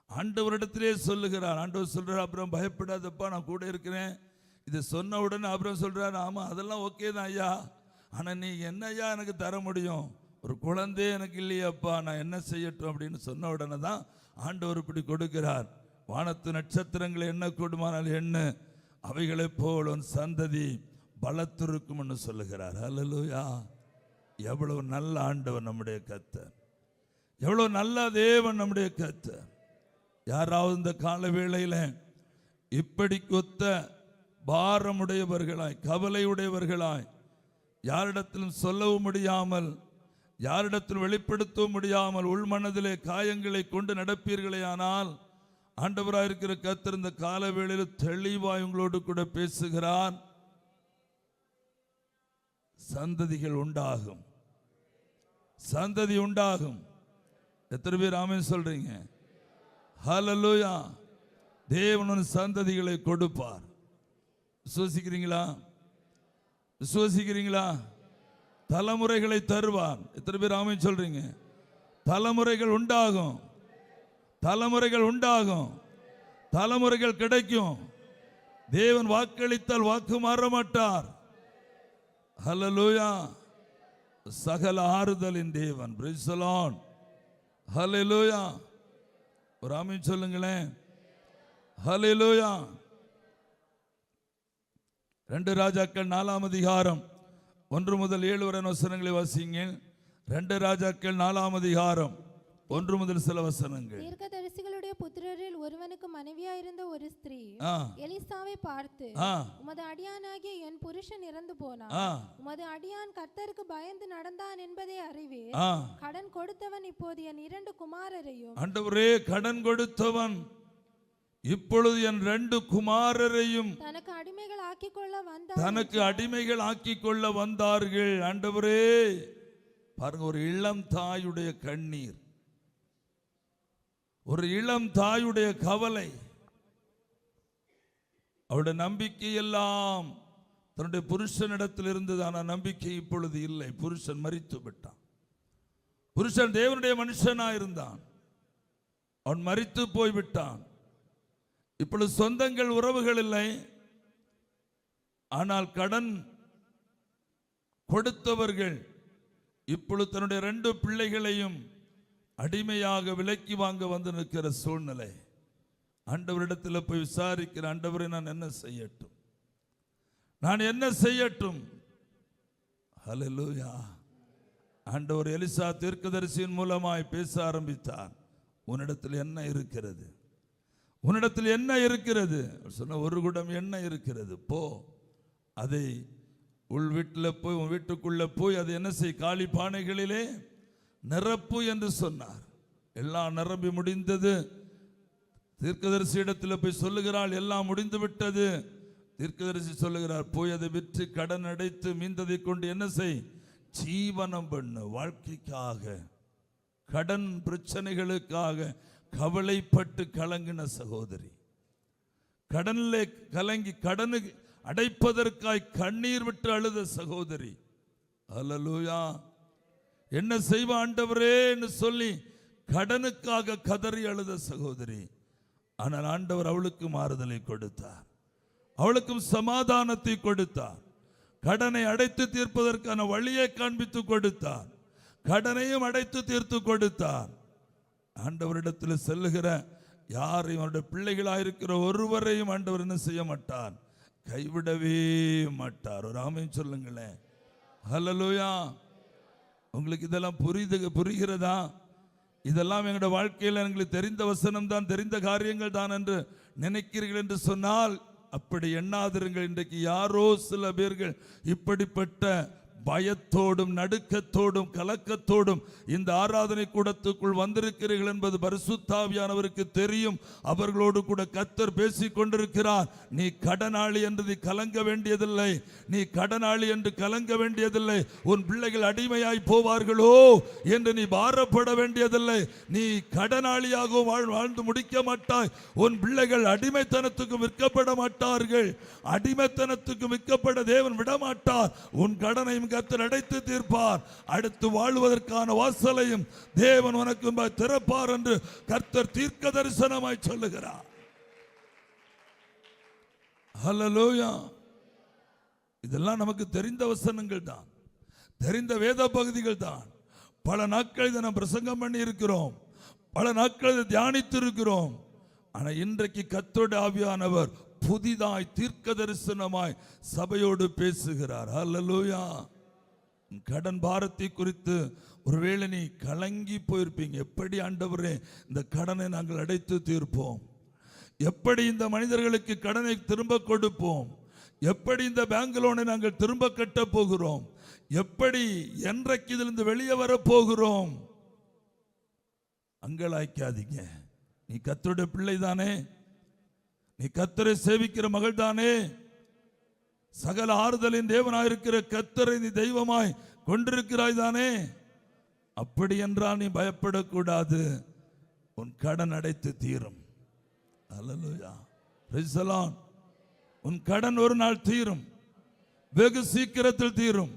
ஆண்டவரிடத்திலே சொல்லுகிறார். ஆண்டவர் சொல்றார், ஆபிரகாம் பயப்படாதப்பா, நான் கூட இருக்கிறேன். இது சொன்ன உடனே ஆபிரகாம் சொல்றார், ஆமா அதெல்லாம் ஓகே தான் ஐயா, ஆனா நீ என்ன ஐயா எனக்கு தர முடியும்? ஒரு குழந்தை எனக்கு இல்லையாப்பா, நான் என்ன செய்யட்டும் அப்படின்னு சொன்ன உடனே தான் ஆண்டவர் இப்படி கொடுக்கிறார். வானத்து நட்சத்திரங்களை எண்ண கூடுமானால் எண்ணு, அவைகளைப் போல் உன் சந்ததி பலத்திருக்கும் என்று சொல்லுகிறார். அல்லேலூயா. எவ்வளவு நல்ல ஆண்டவர் நம்முடைய கர்த்தர், எவ்வளவு நல்ல தேவன் நம்முடைய கர்த்தர். யாராவது இந்த கால வேளையில இப்படி கொத்த பாரமுடையவர்களாய், கவலை உடையவர்களாய், யாரிடத்திலும் சொல்லவும் முடியாமல், யாரிடத்திலும் வெளிப்படுத்தவும் முடியாமல் உள்மனதிலே காயங்களை கொண்டு நடப்பீர்களே ஆனால், ஆண்டவராக இருக்கிற கர்த்தர் இந்த கால வேளையில் தெளிவாய் உங்களோடு கூட பேசுகிறார். சந்ததிகள் உண்டாகும், சந்ததி உண்டாகும். எத்தனை பேர் ஆமென் சொல்றீங்க? ஹல்லேலூயா. தேவன் சந்ததிகளை கொடுப்பார். விசுவசிக்கிறீங்களா? விசுவசிக்கிறீங்களா? தலைமுறைகளை தருவார். எத்தனை பேர் ஆமென் சொல்றீங்க? தலைமுறைகள் உண்டாகும், தலைமுறைகள் உண்டாகும், தலைமுறைகள் கிடைக்கும். தேவன் வாக்களித்தால் வாக்கு மாற மாட்டார். ஹல்லேலூயா. சகல ஆறுதலின் தேவன். Praise the Lord. ஹல்லேலூயா. ஒரு ஆமென் சொல்லுங்களேன். ஹல்லேலூயா. 2 ராஜாக்கள் 4ஆம் அதிகாரம் 1 முதல் 7 வரை வசனங்களை வாசிங்க. 2 ராஜாக்கள் 4ஆம் அதிகாரம் 1 முதல் சில வசனங்கள். தீர்க்கதரிசிகளுடைய புத்திரரில் ஒருவனுக்கு மனைவியாயிருந்த ஒரு ஸ்திரீ எலிசாவை பார்த்து, உமது அடியானாகிய என் புருஷன் இறந்து போனான், உமது அடியான் கர்த்தருக்கு பயந்து நடந்தான் என்பதை அறிவே. கடன் கொடுத்தவன் இப்போது என் 2 குமாரரையும், ஆண்டவரே கடன் கொடுத்தவன் இப்பொழுது என் 2 குமாரரையும் தனக்கு அடிமைகள் ஆக்கிக் கொள்ள வந்தார்கள். ஆண்டவரே பாருங்க, ஒரு இளம் தாயுடைய கண்ணீர், ஒரு இளம் தாயுடைய கவலை. அவருடைய நம்பிக்கை எல்லாம் தன்னுடைய புருஷனிடத்தில் இருந்தது. ஆனால் நம்பிக்கை இப்பொழுது இல்லை. புருஷன் மரித்து விட்டான். புருஷன் தேவனுடைய மனுஷனாயிருந்தான், அவன் மரித்து போய்விட்டான். இப்பொழுது சொந்தங்கள், உறவுகள் இல்லை. ஆனால் கடன் கொடுத்தவர்கள் இப்பொழுது தன்னுடைய 2 பிள்ளைகளையும் அடிமையாக விலைக்கு வாங்க வந்து நிற்கிற சூழ்நிலை. ஆண்டவரிடத்தில் போய் விசாரிக்கிற, ஆண்டவரை நான் என்ன செய்யட்டும், நான் என்ன செய்யட்டும்? ஹல்லேலூயா. ஆண்டவர் எலிசா தீர்க்கதரிசியின் மூலமாய் பேச ஆரம்பித்தார். உன்னிடத்தில் என்ன இருக்கிறது? உன்னிடத்தில் என்ன இருக்கிறது? சொன்ன, ஒரு குடம் எண்ணெய் இருக்கிறது, போ அதை உள் வீட்டில் போய், உன் வீட்டுக்குள்ள போய் அதை என்ன செய், காலி பானைகளிலே நிரப்பு என்று சொன்னார். எல்லாம் நிரம்பி முடிந்தது. தீர்க்கதரிசி இடத்தில் போய் சொல்லுகிறாள், எல்லாம் முடிந்து விட்டது. தீர்க்கதரிசி சொல்லுகிறார், போய் அதை விற்று கடன் அடைத்து மீந்ததை கொண்டு என்ன செய், ஜீவனம் பண்ண வாழ்க்கைக்காக கடன் பிரச்சனைகளுக்காக கவலைப்பட்டு கலங்கின சகோதரி, கடனிலே கலங்கி கடனு அடைப்பதற்காய் கண்ணீர் விட்டு அழுத சகோதரி, அல்லேலூயா, என்ன செய்வ ஆண்டவரே என்று சொல்லி கடனுக்காக கதறி அழுத சகோதரி. ஆனால் ஆண்டவர் அவளுக்கு மாறுதலை கொடுத்தார், அவளுக்கும் சமாதானத்தை கொடுத்தார், கடனை அடைத்து தீர்ப்பதற்கான வழியை காண்பித்து கொடுத்தார், கடனையும் அடைத்து தீர்த்து கொடுத்தார். ஆண்டவரிடத்தில் செல்லுகிற யாரையும் அவருடைய பிள்ளைகளாயிருக்கிற ஒருவரையும் ஆண்டவர் என்ன செய்ய மாட்டார், கைவிடவே மாட்டார். ஒரு ஆமென் சொல்லுங்களேன். ஹல்லேலூயா. உங்களுக்கு இதெல்லாம் புரிகிறதா? இதெல்லாம் எங்களுடைய வாழ்க்கையில் எங்களுக்கு தெரிந்த வசனம் தான், தெரிந்த காரியங்கள் தான் என்று நினைக்கிறீர்கள் என்று சொன்னால் அப்படி எண்ணாதிருங்கள். இன்றைக்கு யாரோ சில பேர்கள் இப்படிப்பட்ட பயத்தோடும் நடுக்கத்தோடும் கலக்கத்தோடும் இந்த ஆராதனை கூடத்துக்குள் வந்திருக்கிறீர்கள் என்பது பரிசுத்த ஆவியானவருக்கு தெரியும். அவர்களோடு கூட கர்த்தர் பேசிக் கொண்டிருக்கிறார். நீ கடனாளி என்று நீ கலங்க வேண்டியதில்லை, நீ கடனாளி என்று கலங்க வேண்டியதில்லை. உன் பிள்ளைகள் அடிமையாய் போவார்களோ என்று நீ பாரப்பட வேண்டியதில்லை. நீ கடனாளியாக வாழ்ந்து முடிக்க மாட்டாய். உன் பிள்ளைகள் அடிமைத்தனத்துக்கு விற்கப்பட மாட்டார்கள். அடிமைத்தனத்துக்கு விற்கப்பட தேவன் விடமாட்டார். உன் கடனையும் கர்த்தர் அடைத்து தீர்ப்பார். அடுத்து வாழ்வதற்கான வாசலையும் தேவன் உனக்கு திறப்பார் என்று கர்த்தர் தீர்க்க தரிசனமாய் சொல்லுகிறார். ஹல்லேலூயா. இதெல்லாம் நமக்கு தெரிந்த வசனங்கள் தான், தெரிந்த வேத பகுதிகள் தான். பல நாட்கள் இதை நாம் பிரசங்கம் பண்ணி இருக்கிறோம், பல நாட்கள் இதை தியானித்து இருக்கிறோம். ஆனால் இன்றைக்கு கர்த்தருடைய ஆவியானவர் புதிதாய் தீர்க்க தரிசனமாய் சபையோடு பேசுகிறார். ஹல்லேலூயா. கடன் பாரத்தை குறித்து ஒருவேளை நீ கலங்கி போயிருப்பீங்க. எப்படி ஆண்டவரே இந்த கடனை நாங்கள் அடைத்து தீர்ப்போம், எப்படி இந்த மனிதர்களுக்கு கடனை திரும்ப கொடுப்போம், எப்படி இந்த பேங்க் லோனை நாங்கள் திரும்ப கட்ட போகிறோம், எப்படி என்றைக்கு இதிலிருந்து வெளியே வர போகிறோம். அங்கலாய்க்காதீங்க. நீ கர்த்தருடைய பிள்ளை தானே, நீ கர்த்தரை சேவிக்கிற மகள் தானே, சகல ஆறுதலின் தேவனாயிருக்கிற கர்த்தரை நீ தெய்வமாய் கொண்டிருக்கிறாய் தானே. அப்படி என்றால் நீ பயப்படக்கூடாது. உன் கடன் அடைத்து தீரும். அல்லேலூயா. Praise the Lord. உன் கடன் ஒரு நாள் தீரும், வெகு சீக்கிரத்தில் தீரும்.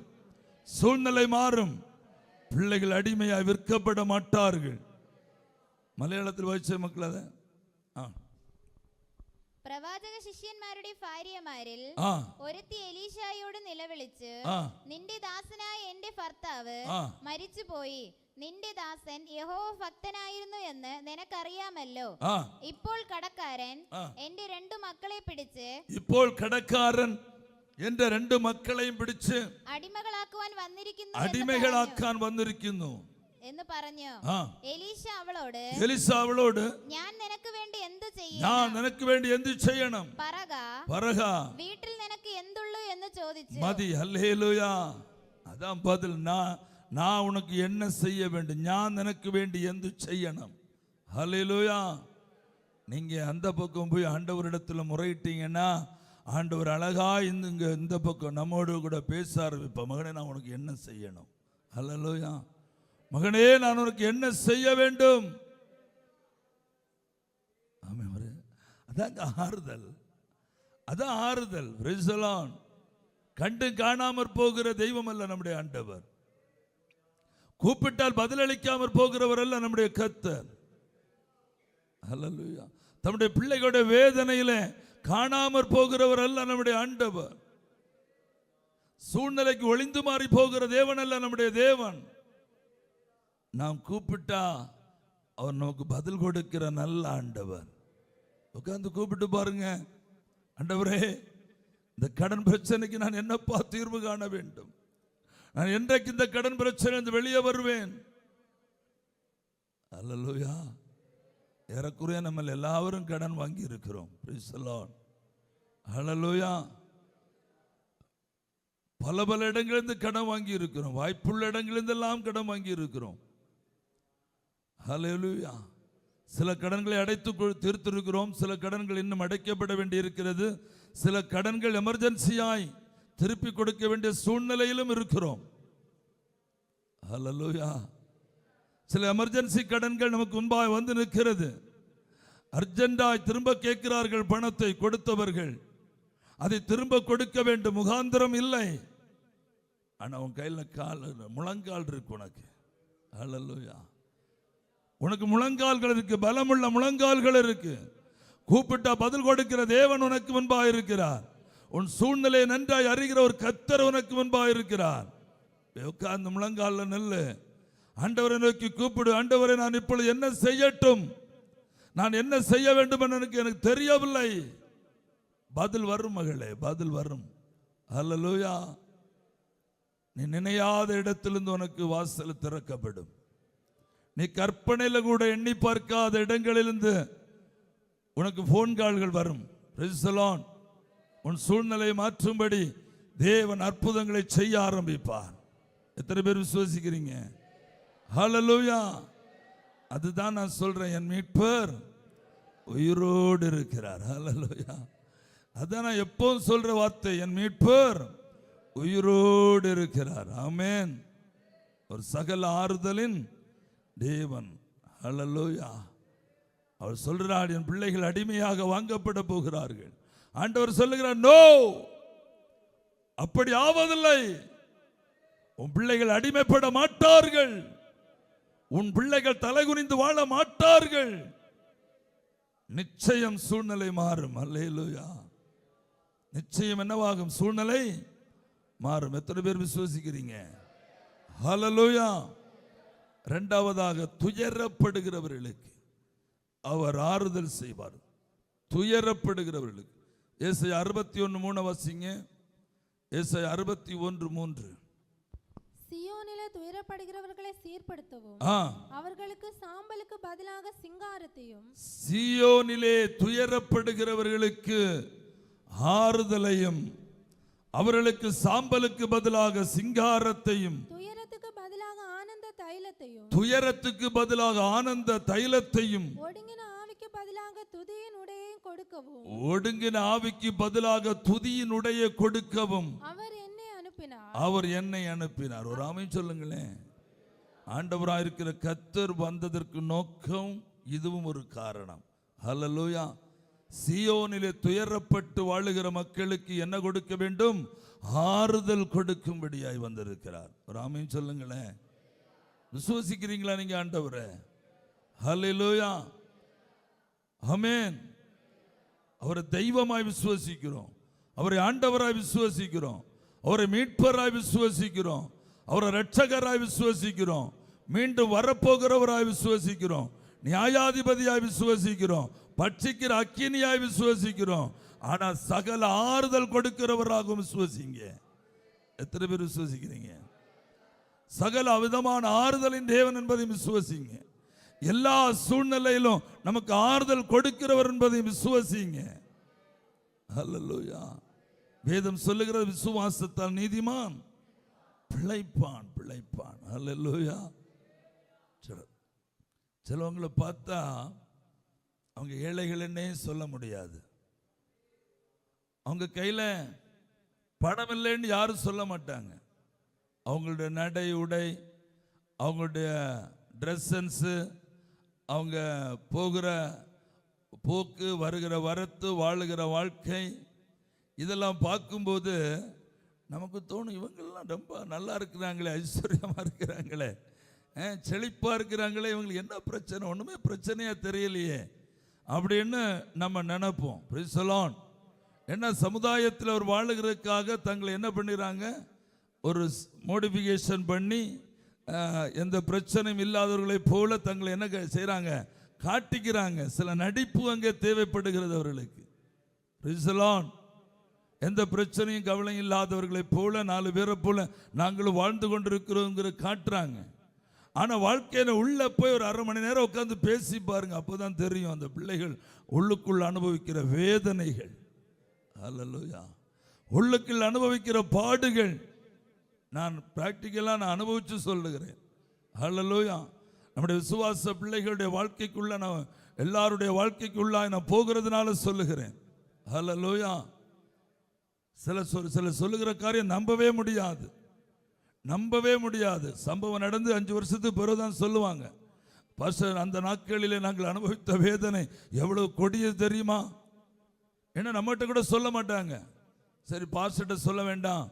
சூழ்நிலை மாறும். பிள்ளைகள் அடிமையாய் விற்கப்பட மாட்டார்கள். മലയാളത്തിൽ വായിച്ച മക്കളെ. പ്രവാചക ശിഷ്യന്മാരുടെ ഭാര്യമാരിൽ ഒരുത്തി എലീശായോട് നിലവിളിച്ച്, നിന്റെ ദാസനായ എന്റെ ഭർത്താവ് മരിച്ചുപോയി, നിന്റെ ദാസൻ യഹോവ ഭക്തനായിരുന്നു എന്ന് നിനക്കറിയാമല്ലോ. ഇപ്പോൾ കടക്കാരൻ എന്റെ രണ്ടു മക്കളെ പിടിച്ച് എന്റെ രണ്ട് മക്കളെയും പിടിച്ച് അടിമകളാക്കാൻ വന്നിരിക്കുന്നു എന്ന് പറഞ്ഞു. എലീശ അവളോട് ഞാൻ നിനക്ക് വേണ്ടി എന്ത് ചെയ്യണം പറക, വീട്ടിൽ നിനക്ക് എന്തുള്ളൂ എന്ന് ചോദിച്ചു. മതി. ഹല്ലേലൂயா. அதான் பதில். நான் உனக்கு என்ன செய்ய வேண்டும், ஞான் எனக்கு வேண்டி எந்த செய்யணும். ஹல்லேலூயா. நீங்க அந்த பக்கம் போய் ஆண்டவரிடத்துல முறையிட்டீங்கன்னா ஆண்டவர் அழகா இந்த பக்கம் நம்மோடு கூட பேச ஆரம்பிப்ப. மகனே நான் உனக்கு என்ன செய்யணும். ஹல்லேலூயா. மகனே நான் உனக்கு என்ன செய்ய வேண்டும். அதான் ஆறுதல், அதான் ஆறுதல். Price the Lord. கண்டு காணாமற் போகிற தெய்வம் அல்ல நம்முடைய ஆண்டவர். கூப்பிட்டால் பதிலளிக்காமற் போகிறவர் அல்ல நம்முடைய கர்த்தர். ஹல்லேலூயா. தம்முடைய பிள்ளைகளுடைய வேதனையில காணாமற் போகிறவர் அல்ல நம்முடைய ஆண்டவர். சூழ்நிலைக்கு ஒளிந்து மாறி போகிற தேவன் அல்ல நம்முடைய தேவன். நாம் கூப்பிட்டா அவர் நமக்கு பதில் கொடுக்கிற நல்ல ஆண்டவர். உட்கார்ந்து கூப்பிட்டு பாருங்க, ஆண்டவரே இந்த கடன் பிரச்சனைக்கு நான் என்னப்பா தீர்வு காண வேண்டும், நான் என்றைக்கு இந்த கடன் பிரச்சனை வெளியே வருவேன். அல்லேலூயா. ஏறக்குறைய நம்ம எல்லாரும் கடன் வாங்கி இருக்கிறோம். Praise the Lord. அல்லேலூயா. பல இடங்களிலிருந்து கடன் வாங்கி இருக்கிறோம். வாய்ப்புள்ள இடங்களிலிருந்தெல்லாம் கடன் வாங்கி இருக்கிறோம். ஹல்லேலூயா. சில கடன்களை அடைத்து தீர்த்திருக்கிறோம், சில கடன்கள் இன்னும் அடைக்கப்பட வேண்டி இருக்கிறது, சில கடன்கள் எமர்ஜென்சியாய் திருப்பி கொடுக்க வேண்டிய சூழ்நிலையிலும் இருக்கிறோம். ஹல்லேலூயா. சில எமர்ஜென்சி கடன்கள் நமக்கு முன்பாக வந்து நிற்கிறது. அர்ஜென்டாய் திரும்ப கேட்கிறார்கள் பணத்தை கொடுத்தவர்கள். அதை திரும்ப கொடுக்க வேண்டும், முகாந்திரம் இல்லை. ஆனால் உன் கையில் கால் முழங்கால் இருக்கு உனக்கு. ஹல்லேலூயா. உனக்கு முழங்கால்கள் இருக்கு, பலமுள்ள முழங்கால்கள் இருக்கு. கூப்பிட்டா பதில் கொடுக்கிற தேவன் உனக்கு முன்பாக இருக்கிறார். உன் சூழ்நிலையை நன்றாய் அறிகிற ஒரு கர்த்தர் உனக்கு முன்பாக இருக்கிறார். உட்கார்ந்து முழங்கால நெல்லு, ஆண்டவரை நோக்கி கூப்பிடு. ஆண்டவரை, நான் இப்பொழுது என்ன செய்யட்டும், நான் என்ன செய்ய வேண்டும் என்று எனக்கு தெரியவில்லை. பதில் வரும் மகளே, பதில் வரும். ஹல்லேலூயா. நீ நினையாத இடத்திலிருந்து உனக்கு வாசல் திறக்கப்படும். நீ கற்பனையில கூட எண்ணி பார்க்காத இடங்களிலிருந்து உனக்கு போன் கால்கள் வரும். Price the Lord. உன் சூழ்நிலையை மாற்றும்படி தேவன் அற்புதங்களை செய்ய ஆரம்பிப்பார். எத்தனை பேர் விசுவாசிக்கிறீங்க? ஹல்லேலூயா. அதுதான் நான் சொல்றேன், என் மீட்பர் உயிரோடு இருக்கிறார். ஹல்லேலூயா. அதான் நான் எப்பவும் சொல்ற வார்த்தை, என் மீட்பர் உயிரோடு இருக்கிறார். ஆமென். ஒரு சகல ஆறுதலின் தேவன். ஹல்லேலூயா. அவர் சொல்றார், என் பிள்ளைகள் அடிமையாக வாங்கப்பட போகிறார்கள். ஆண்டவர் சொல்லுகிறார், நோ, அப்படி ஆவதில்லை. உன் பிள்ளைகள் அடிமைப்பட மாட்டார்கள். உன் பிள்ளைகள் தலைகுனிந்து வாழ மாட்டார்கள். நிச்சயம் சூழ்நிலை மாறும். அல்லேலூயா. நிச்சயம் என்னவாகும்? சூழ்நிலை மாறும். எத்தனை பேர் விசுவாசிக்கிறீங்க? ஹல்லேலூயா. இரண்டாவதாக, துயரப்படுகிறவர்களுக்கு அவர் ஆறுதல் செய்வார். துயரப்படுகிறவர்களுக்கு. ஏசாயா 61:3 வாசிங்க. ஏசாயா 61:3. சியோனிலே துயரப்படுகிறவர்களை சீர்படுத்தவும், அவர்களுக்கு சாம்பலுக்கு பதிலாக சிங்காரத்தையும், சியோனிலே துயரப்படுகிறவர்களுக்கு ஆறுதலையும், அவர்களுக்கு சாம்பலுக்கு பதிலாக சிங்காரத்தையும், துயரத்துக்கு பதிலாக ஆனந்த தைலத்தையும், துயரத்துக்கு பதிலாக ஆனந்த தைலத்தையும், ஒடுங்கின ஆவிக்கு பதிலாக துதியின் உடையை கொடுக்கவும், ஒடுங்கின ஆவிக்கு பதிலாக துதியின் உடைய கொடுக்கவும் அவர் என்னை அனுப்பினார். அவர் என்னை அனுப்பினார். ஒரு ஆமென் சொல்லுங்களேன். ஆண்டவராக இருக்கிற கர்த்தர் வந்ததற்கு நோக்கம் இதுவும் ஒரு காரணம். ஹல்லேலூயா. சியோனிலே துயரப்பட்டு வாழுகிற மக்களுக்கு என்ன கொடுக்க வேண்டும்? ஆறுதல் கொடுக்கும்படியாய் வந்திருக்கிறார். ஒரு ஆமென் சொல்லுங்களேன். விசுவாசிக்கிறீங்களா நீங்க ஆண்டவரே? ஹல்லேலூயா. ஆமென். அவரை தெய்வமாய் விசுவாசிக்கிறோம், அவரை ஆண்டவராய் விசுவாசிக்கிறோம், அவரை மீட்பராய் விசுவாசிக்கிறோம், அவரை இரட்சகராய் விசுவாசிக்கிறோம், மீண்டும் வரப்போகிறவராய் விசுவாசிக்கிறோம், நியாயாதிபதியாய் விசுவாசிக்கிறோம், பட்சிக்கிற அக்கினியாய் விசுவாசிக்கிறோம். ஆனா சகல ஆறுதல் கொடுக்கிறவராகவும் விசுவாசிங்க. எத்தனை பேர் விசுவாசிக்கிறீங்க? சகல விதமான ஆறுதலின் தேவன் என்பதை விசுவாசிங்க. எல்லா சூழ்நிலையிலும் நமக்கு ஆறுதல் கொடுக்கிறவர் என்பதை விசுவாசிங்க. ஹல்லேலூயா. வேதம் சொல்லுகிற விசுவாசத்தால் நீதிமான் பிழைப்பான், பிழைப்பான். ஹல்லேலூயா. சிலவங்களை பார்த்தா அவங்க ஏழைகள்னே சொல்ல முடியாது. அவங்க கையில் பணம் இல்லைன்னு யாரும் சொல்ல மாட்டாங்க. அவங்களுடைய நடை உடை, அவங்களுடைய ட்ரெஸ் சென்ஸு, அவங்க போகிற போக்கு, வருகிற வரத்து, வாழுகிற வாழ்க்கை, இதெல்லாம் பார்க்கும்போது நமக்கு தோணும், இவங்கெல்லாம் ரொம்ப நல்லா இருக்கிறாங்களே, ஐஸ்வர்யமாக இருக்கிறாங்களே, செழிப்பாக இருக்கிறாங்களே, இவங்களுக்கு என்ன பிரச்சனை, ஒன்றுமே பிரச்சனையாக தெரியலையே அப்படின்னு நம்ம நினைப்போம். Price the Lord. என்ன சமுதாயத்தில் ஒரு வாழுகிறதுக்காக தங்களை என்ன பண்ணுறாங்க, ஒரு மோடிஃபிகேஷன் பண்ணி எந்த பிரச்சனையும் இல்லாதவர்களை போல தங்களை என்ன செய்கிறாங்க, காட்டிக்கிறாங்க. சில நடிப்பு அங்கே தேவைப்படுகிறது அவர்களுக்கு. Price the Lord. எந்த பிரச்சனையும் கவலையும் இல்லாதவர்களை போல, 4 பேரை போல நாங்களும் வாழ்ந்து கொண்டிருக்கிறோங்கிற காட்டுறாங்க. ஆனால் வாழ்க்கையில உள்ள போய் ஒரு அரை மணி நேரம் உட்காந்து பேசி பாருங்க, அப்போதான் தெரியும் அந்த பிள்ளைகள் உள்ளுக்குள் அனுபவிக்கிற வேதனைகள். ஹல்லேலூயா. உள்ளுக்குள் அனுபவிக்கிற பாடுகள். நான் பிராக்டிக்கலாக நான் அனுபவிச்சு சொல்லுகிறேன். ஹல்லேலூயா. நம்முடைய விசுவாச பிள்ளைகளுடைய வாழ்க்கைக்குள்ள, நான் எல்லாருடைய வாழ்க்கைக்குள்ள நான் போகிறதுனால சொல்லுகிறேன். ஹல்லேலூயா. சில சொல்லுகிற காரியம் நம்பவே முடியாது. நம்பவே முடியாது. சம்பவம் நடந்து 5 வருஷத்துக்கு பிறகுதான் சொல்லுவாங்க, பாஸ்டர் அந்த நாட்களிலே நாங்கள் அனுபவித்த வேதனை எவ்வளவு கொடியது தெரியுமா. ஏன்னா நம்மகிட்ட கூட சொல்ல மாட்டாங்க. சரி பாஸ்டர்கிட்ட சொல்ல வேண்டாம்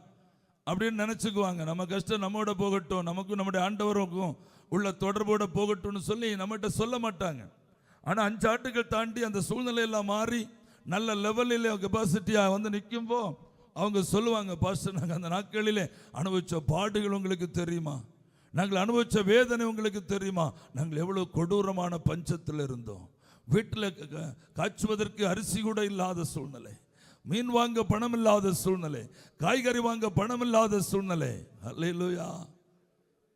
அப்படின்னு நினச்சிக்குவாங்க. நம்ம கஷ்டம் நம்மோட போகட்டும், நமக்கும் நம்முடைய ஆண்டவருக்கும் உள்ள தொடர்போட போகட்டும்னு சொல்லி நம்மகிட்ட சொல்ல மாட்டாங்க. ஆனால் 5 ஆண்டுகள் தாண்டி அந்த சூழ்நிலையெல்லாம் மாறி நல்ல லெவலில் கெப்பாசிட்டியாக வந்து நிற்கும்போ அவங்க சொல்லுவாங்க, பாஸ்டர் நாங்கள் அந்த நாட்களிலே அனுபவித்த பாடுகள் உங்களுக்கு தெரியுமா, நாங்கள் அனுபவித்த வேதனை உங்களுக்கு தெரியுமா, நாங்கள் எவ்வளோ கொடூரமான பஞ்சத்தில் இருந்தோம், வீட்டில் காய்ச்சுவதற்கு அரிசி கூட இல்லாத சூழ்நிலை, மீன் வாங்க பணம் இல்லாத சூழ்நிலை, காய்கறி வாங்க பணம் இல்லாத சூழ்நிலை. அல்லேலூயா.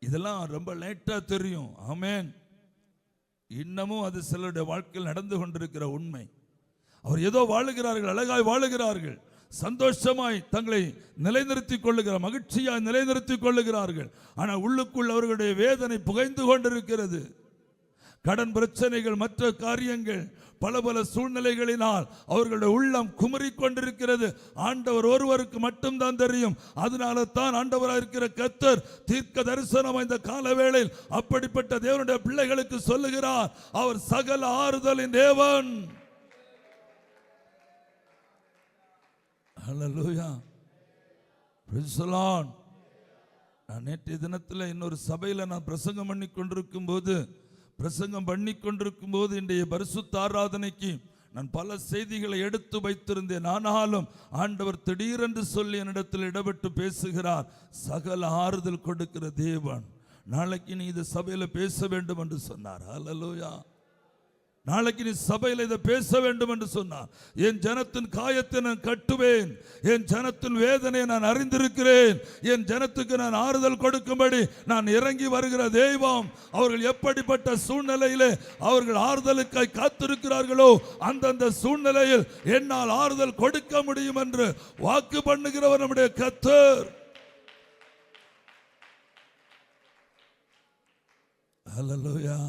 இதெல்லாம் ரொம்ப லேட்டா தெரியும். ஆமென். இன்னமும் அது சிலருடைய வாழ்க்கையில் நடந்து கொண்டிருக்கிற உண்மை. அவர் ஏதோ வாழுகிறார்கள், அழகாய் வாழுகிறார்கள், சந்தோஷமாய் தங்களை நிலைநிறுத்திக் கொள்ளுகிறார், மகிழ்ச்சியாய் நிலைநிறுத்திக் கொள்ளுகிறார்கள். ஆனால் உள்ளுக்குள் அவர்களுடைய வேதனை புகைந்து கொண்டிருக்கிறது. கடன் பிரச்சனைகள், மற்ற காரியங்கள், பல பல சூழ்நிலைகளினால் அவர்களுடைய உள்ளம் குமரிக் கொண்டிருக்கிறது. ஆண்டவர் ஒருவருக்கு மட்டும்தான் தெரியும். அதனால தான் ஆண்டவராக இருக்கிற கர்த்தர் தீர்க்க தரிசனம் இந்த காலவேளையில் அப்படிப்பட்ட தேவனுடைய பிள்ளைகளுக்கு சொல்லுகிறார், அவர் சகல ஆறுதலின் தேவன். ஹல்லேலூயா. Praise the Lord. நான் நேற்றைய தினத்தில் இன்னொரு சபையில் நான் பிரசங்கம் பண்ணி கொண்டிருக்கும் போது இன்றைய பரிசுத்த ஆராதனைக்கு நான் பல செய்திகளை எடுத்து வைத்திருந்தேன். ஆனாலும் ஆண்டவர் திடீரென்று சொல்லி என்னிடத்தில் இடப்பட்டு பேசுகிறார், சகல ஆறுதல் கொடுக்கிற தேவன், நாளைக்கு நீ இது சபையில் பேச வேண்டும் என்று சொன்னார். ஹல்லேலூயா. நாளைக்கு நீ சபையில் இதை பேச வேண்டும் என்று சொன்னார். என் ஜனத்தின் காயத்தை நான் கட்டுவேன், என் ஜனத்தின் வேதனையை நான் அறிந்திருக்கிறேன், என் ஜனத்துக்கு நான் ஆறுதல் கொடுக்கும்படி நான் இறங்கி வருகிற தெய்வம். அவர்கள் எப்படிப்பட்ட சூழ்நிலையிலே அவர்கள் ஆறுதலுக்காய் காத்திருக்கிறார்களோ அந்தந்த சூழ்நிலையில் என்னால் ஆறுதல் கொடுக்க முடியும் என்று வாக்கு பண்ணுகிறவர் நம்முடைய கர்த்தர். ஹல்லேலூயா.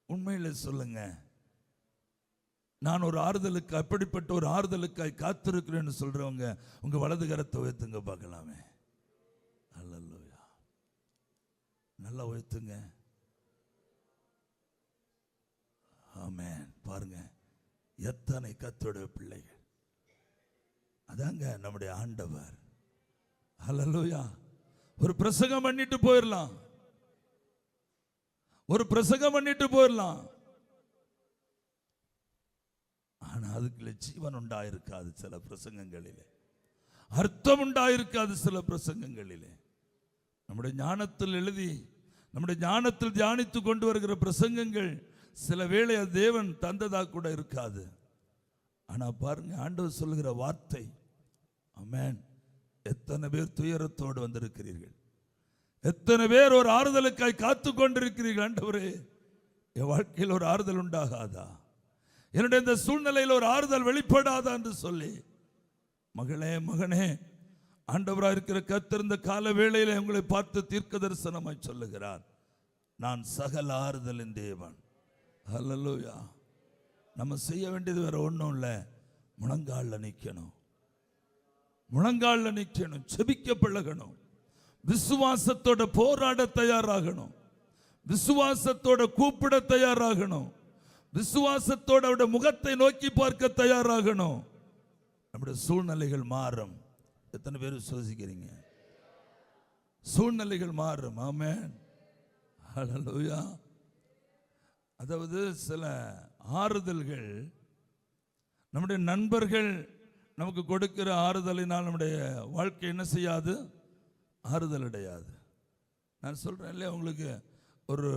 உண்மையில சொல்லுங்க, நான் ஒரு ஆறுதலுக்கு, அப்படிப்பட்ட ஒரு ஆறுதலுக்காய் காத்திருக்கிறேன்னு சொல்றவங்க உங்க வலது கரத்தை உயர்த்துங்க பார்க்கலாமே. அல்லேலூயா. நல்லா உயர்த்துங்க. ஆமென். பாருங்க எத்தனை கர்த்தருடைய பிள்ளைகள். அதாங்க நம்முடைய ஆண்டவர். அல்லேலூயா. ஒரு பிரசங்கம் பண்ணிட்டு போயிடலாம், ஒரு பிரசங்கம் பண்ணிட்டு போயிடலாம், ஆனா அதுக்குள்ள ஜீவன் உண்டாயிருக்காது. சில பிரசங்கங்களிலே அர்த்தம் உண்டாயிருக்காது. சில பிரசங்கங்களிலே நம்முடைய ஞானத்தில் எழுதி, நம்முடைய ஞானத்தில் தியானித்து கொண்டு வருகிற பிரசங்கங்கள் சில வேளை அது தேவன் தந்ததாக கூட இருக்காது. ஆனா பாருங்க ஆண்டவர் சொல்லுகிற வார்த்தை. ஆமென். எத்தனை பேர் துயரத்தோடு வந்திருக்கிறீர்கள், எத்தனை பேர் ஒரு ஆறுதலுக்காய் காத்து கொண்டிருக்கிறீர்கள். ஆண்டவரே, என் வாழ்க்கையில் ஒரு ஆறுதல் உண்டாகாதா, என்னுடைய இந்த சூழ்நிலையில் ஒரு ஆறுதல் வெளிப்படாதா என்று சொல்லி, மகளே மகனே, ஆண்டவராக இருக்கிற கர்த்தர் இந்த கால வேளையில உங்களை பார்த்து தீர்க்க தரிசனமாய் சொல்லுகிறார், நான் சகல ஆறுதலின் தேவன். ஹல்லேலூயா. நம்ம செய்ய வேண்டியது வேற ஒன்றும் இல்லை, முழங்கால்ல நிற்கணும், முழங்கால்ல நிற்கணும், செபிக்க பழகணும், விசுவாசத்தோட போராட தயாராகணும், விசுவாசத்தோட கூப்பிட தயாராகணும், விசுவாசத்தோட அவருடைய முகத்தை நோக்கி பார்க்க தயாராகணும். நம்முடைய சூழ்நிலைகள் மாறும். எத்தனை பேர் விசுவாசிக்கிறீங்க? சூழ்நிலைகள் மாறும். ஆமென். ஹல்லேலூயா. அதாவது சில ஆறுதல்கள் நம்முடைய நண்பர்கள் நமக்கு கொடுக்கிற ஆறுதலினால் நம்முடைய வாழ்க்கை என்ன செய்யாது? ஆறுதல் அடையாது. நான் சொல்கிறேன் இல்லையா, உங்களுக்கு ஒரு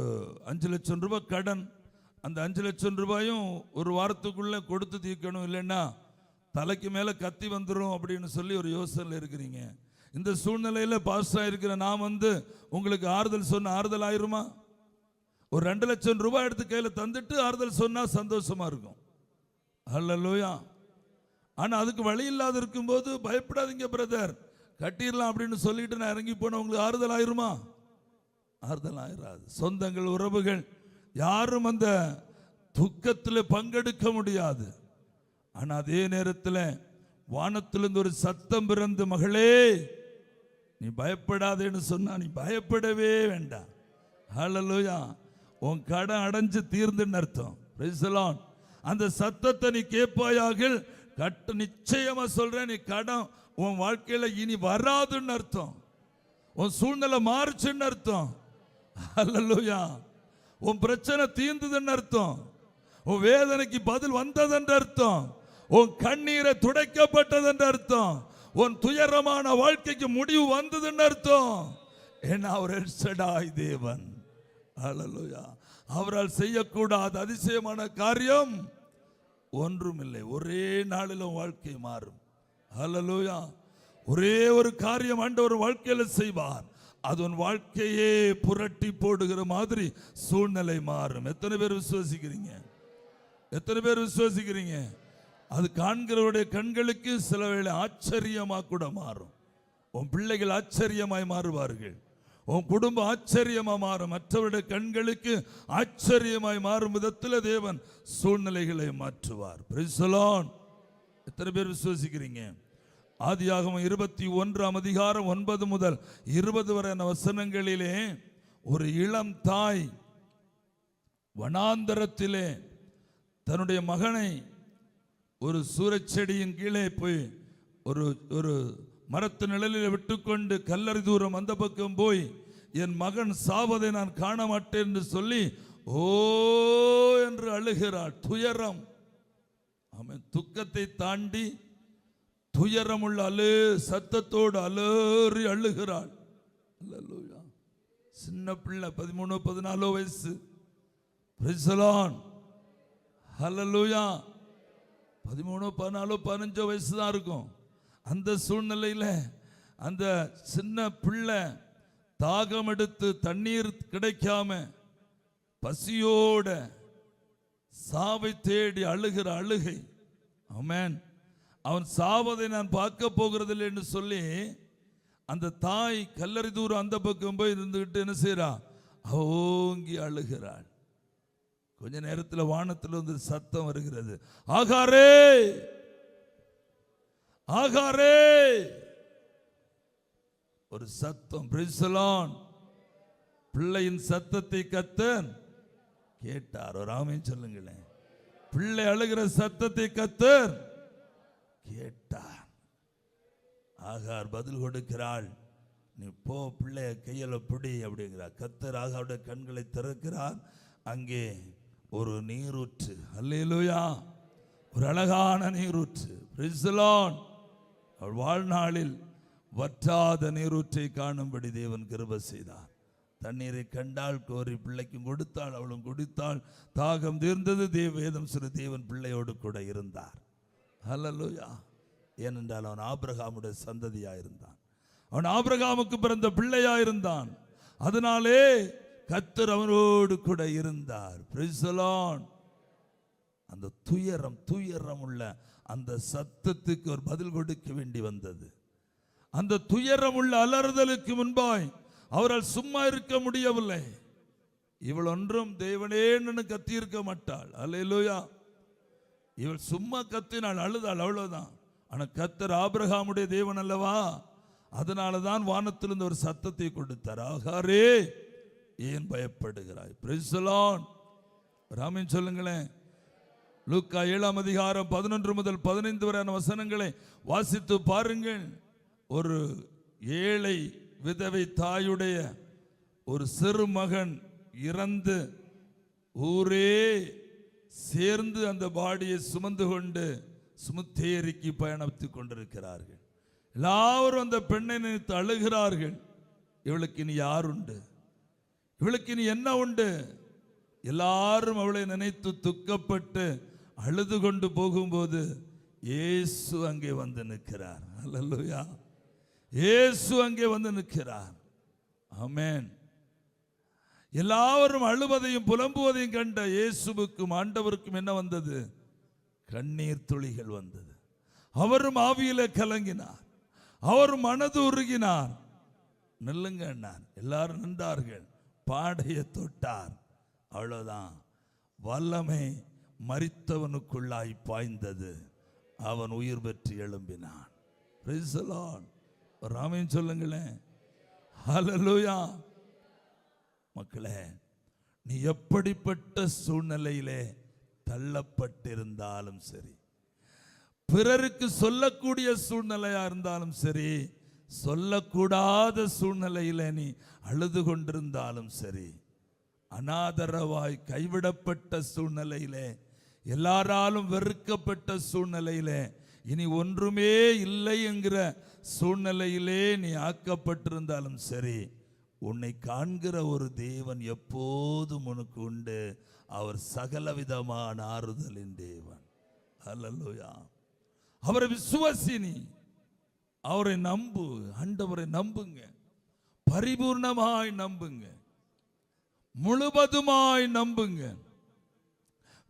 5 லட்சம் ரூபாய் கடன், அந்த 5 லட்சம் ரூபாயும் ஒரு வாரத்துக்குள்ளே கொடுத்து தீர்க்கணும், இல்லைன்னா தலைக்கு மேலே கத்தி வந்துடும் அப்படின்னு சொல்லி ஒரு யோசனையில் இருக்கிறீங்க. இந்த சூழ்நிலையில் பாஸ்டராக இருக்கிற நான் உங்களுக்கு ஆறுதல் சொன்ன ஆறுதல் ஆயிருமா? ஒரு 2 லட்சம் ரூபாய் எடுத்து கையில் தந்துட்டு ஆறுதல் சொன்னால் சந்தோஷமாக இருக்கும். ஹல்லேலூயா. ஆனால் அதுக்கு வழி இல்லாத இருக்கும்போது பயப்படாதீங்க பிரதர், கட்டிடலாம் அப்படின்னு சொல்லிட்டு நான் இறங்கி போன உங்களுக்கு ஆறுதல் ஆயிருமா? ஆறுதல் ஆயிராது. சொந்தங்கள், உறவுகள் யாரும் அந்த துக்கத்தில் பங்கெடுக்க முடியாது. ஆனால் அதே நேரத்தில் வானத்திலிருந்து ஒரு சத்தம் பிறந்து, மகளே நீ பயப்படாதேன்னு சொன்னா நீ பயப்படவே வேண்டாம். ஹல்லேலூயா. உன் கடன் அடைஞ்சு தீர்ந்துன்னு அர்த்தம். Price the Lord. அந்த சத்தத்தை நீ கேட்பாயாக. நிச்சயமா சொல்றேன், நீ கடன் உன் வாழ்க்கையில இனி வராதுன்னு அர்த்தம். உன் சூழ்நிலை மாறுச்சுன்னு அர்த்தம். ஹல்லேலூயா. உன் பிரச்சனை தீர்ந்ததுன்னு அர்த்தம். உன் வேதனைக்கு பதில் வந்ததென்று அர்த்தம். உன் கண்ணீரை துடைக்கப்பட்டதென்று அர்த்தம். உன் துயரமான வாழ்க்கைக்கு முடிவு வந்ததுன்னு அர்த்தம். ஏன்னா அவர் எல் ஷடாய் தேவன். ஹல்லேலூயா. அவரால் செய்யக்கூடாத அதிசயமான காரியம் ஒன்றுமில்லை. ஒரே நாளில் வாழ்க்கை மாறும். ஹல்லேலூயா. ஒரே ஒரு காரியம் ஆண்டவர் வாழ்க்கையில் செய்வார். அது உன் வாழ்க்கையே புரட்டி போடுகிற மாதிரி சூழ்நிலை மாறும். எத்தனை பேர் விசுவாசிக்கிறீங்க? எத்தனை பேர் விசுவாசிக்கிறீங்க? அது காண்கிறவருடைய கண்களுக்கு சில வேளை ஆச்சரியமா கூட மாறும். உன் பிள்ளைகள் ஆச்சரியமாய் மாறுவார்கள். உன் குடும்பம் ஆச்சரியமா மாறும். மற்றவருடைய கண்களுக்கு ஆச்சரியமாய் மாறும் விதத்தில் தேவன் சூழ்நிலைகளை மாற்றுவார். Price the Lord. எத்தனை பேர் விசுவாசிக்கிறீங்க? ஆதியாகமம் 21ஆம் அதிகாரம் 9 முதல் 20 வரையான வசனங்களிலே ஒரு இளம் தாய் வனாந்தரத்திலே தன்னுடைய மகனை ஒரு சூரச்செடியின் கீழே போய் ஒரு மரத்து நிழலில் விட்டுக்கொண்டு கல்லறை தூரம் அந்த பக்கம் போய், என் மகன் சாவதை நான் காண மாட்டேன் என்று சொல்லி ஓ என்று அழுகிறாள். துயரம். அவன் துக்கத்தை தாண்டி துயரமுள்ள சத்தத்தோடு அலறி அழுகிறாள். அல்லேலூயா. சின்ன பிள்ளை 13-14 வயசு. Price the Lord. ஹல்லேலூயா. 13-14-15 வயசு தான் இருக்கும். அந்த சூழ்நிலையில் அந்த சின்ன பிள்ளை தாகம் எடுத்து தண்ணீர் கிடைக்காம பசியோட சாவை தேடி அழுகிற அழுகை. ஆமென். அவன் சாவதை நான் பார்க்க போகிறதில்லை என்று சொல்லி அந்த தாய் கல்லறை தூரம் அந்த பக்கம் போய் இருந்துகிட்டு என்ன செய்றா? ஓங்கி அழுகிறாள். கொஞ்ச நேரத்தில் வானத்தில் வந்து சத்தம் வருகிறது, ஆகாரே ஆகாரே. ஒரு சத்தம். Price the Lord. பிள்ளையின் சத்தத்தை கர்த்தர் கேட்டார். ஒரு ஆமென் சொல்லுங்களேன். பிள்ளை அழுகிற சத்தத்தை கர்த்தர் கேட்டார். ஆகார் பதில் கொடுக்கிறாள், நீ போ பிள்ளைய கையில பிடி அப்படிங்கிறார். கர்த்தர் ஆகாருடைய கண்களை திறக்கிறார். அங்கே ஒரு நீரூற்று. அல்லேலூயா. ஒரு அழகான நீரூற்று. Price the Lord. அவள் வாழ்நாளில் வற்றாத நீரூற்றை காணும்படி தேவன் கிருபை செய்தார். தண்ணீரை கண்டால் கோரி பிள்ளைக்கும் கொடுத்தாள், அவளும் குடித்தாள். தாகம் தீர்ந்தது. வேதம் சிறு தேவன் பிள்ளையோடு கூட இருந்தார். ஹல்லேலூயா. ஏனென்றால் அவன் ஆபிரகாமுடைய சந்ததியாயிருந்தான். அவன் ஆபிரகாமுக்கு பிறந்த பிள்ளையாயிருந்தான். அதனாலே கர்த்தர் அவனோடு கூட இருந்தார். Price the Lord. அந்த துயரம் உள்ள அந்த சத்தத்துக்கு ஒரு பதில் கொடுக்க வேண்டி வந்தது. அந்த துயரம் உள்ள அலறுதலுக்கு முன்பாய் அவரால் சும்மா இருக்க முடியவில்லை. இவள் ஒன்றும் தேவனேன்னு கத்தியிருக்க மாட்டாள். அல்லேலூயா. இவள் சும்மா கத்தினாள், அழுதாள், அவ்வளவுதான். ஆனால் கர்த்தர் ஆபிரகாமுடைய தேவன் அல்லவா? அதனால தான் வானத்திலிருந்து ஒரு சத்தத்தை கொடுத்தார். ஆகாரே ஏன் பயப்படுகிறாய்? Price the Lord. ஆமென் சொல்லுங்களேன். லூக்கா 7ஆம் அதிகாரம் 11 முதல் 15 வரையான வசனங்களை வாசித்து பாருங்கள். ஒரு ஏழை விதவை தாயுடைய ஒரு சிறு மகன் இறந்து ஊரே சேர்ந்து அந்த பாடியை சுமந்து கொண்டு சுமுத்தேரிக்கு பயணித்துக் கொண்டிருக்கிறார்கள். எல்லாரும் அந்த பெண்ணை நினைத்து அழுகிறார்கள். இவளுக்கு இனி யார் உண்டு? இவளுக்கு இனி என்ன உண்டு? எல்லாரும் அவளை நினைத்து துக்கப்பட்டு அழுது கொண்டு போகும்போது இயேசு அங்கே வந்து நிற்கிறார். அல்லேலூயா. இயேசு அங்கே வந்து நிற்கிறார். ஆமென். எல்லாரும் அழுவதையும் புலம்புவதையும் கண்ட இயேசுவுக்கும் ஆண்டவருக்கும் என்ன வந்தது? கண்ணீர் துளிகள் வந்தது. அவரும் ஆவியில கலங்கினார். அவரும் மனது உருகினார். நில்லுங்க என்னார். எல்லாரும் நின்றார்கள். பாடையை தொட்டார். அவ்வளவுதான். வல்லமை மரித்தவனுக்குள்ளாய் பாய்ந்தது. அவன் உயிர் பெற்று எழும்பினான். Praise the Lord. ஒரு ஆமென் சொல்லுங்களேன். ஹல்லேலூயா. மக்களே, நீ எப்படிப்பட்ட சூழ்நிலையிலே தள்ளப்பட்டிருந்தாலும் சரி, பிறருக்கு சொல்லக்கூடிய சூழ்நிலையா இருந்தாலும் சரி, சொல்லக்கூடாத சூழ்நிலையில நீ அழுது கொண்டிருந்தாலும் சரி, அனாதரவாய் கைவிடப்பட்ட சூழ்நிலையிலே, எல்லாராலும் வெறுக்கப்பட்ட சூழ்நிலையிலே, இனி ஒன்றுமே இல்லை என்கிற சூழ்நிலையிலே நீ ஆக்கப்பட்டிருந்தாலும் சரி, உன்னை காண்கிற ஒரு தேவன் எப்போதும் உனக்கு உண்டு. அவர் சகலவிதமான ஆறுதலின் தேவன். ஹல்லேலூயா. அவரை விசுவாசினி, அவரை நம்பு. ஆண்டவரை நம்புங்க, பரிபூர்ணமாய் நம்புங்க, முழுவதுமாய் நம்புங்க.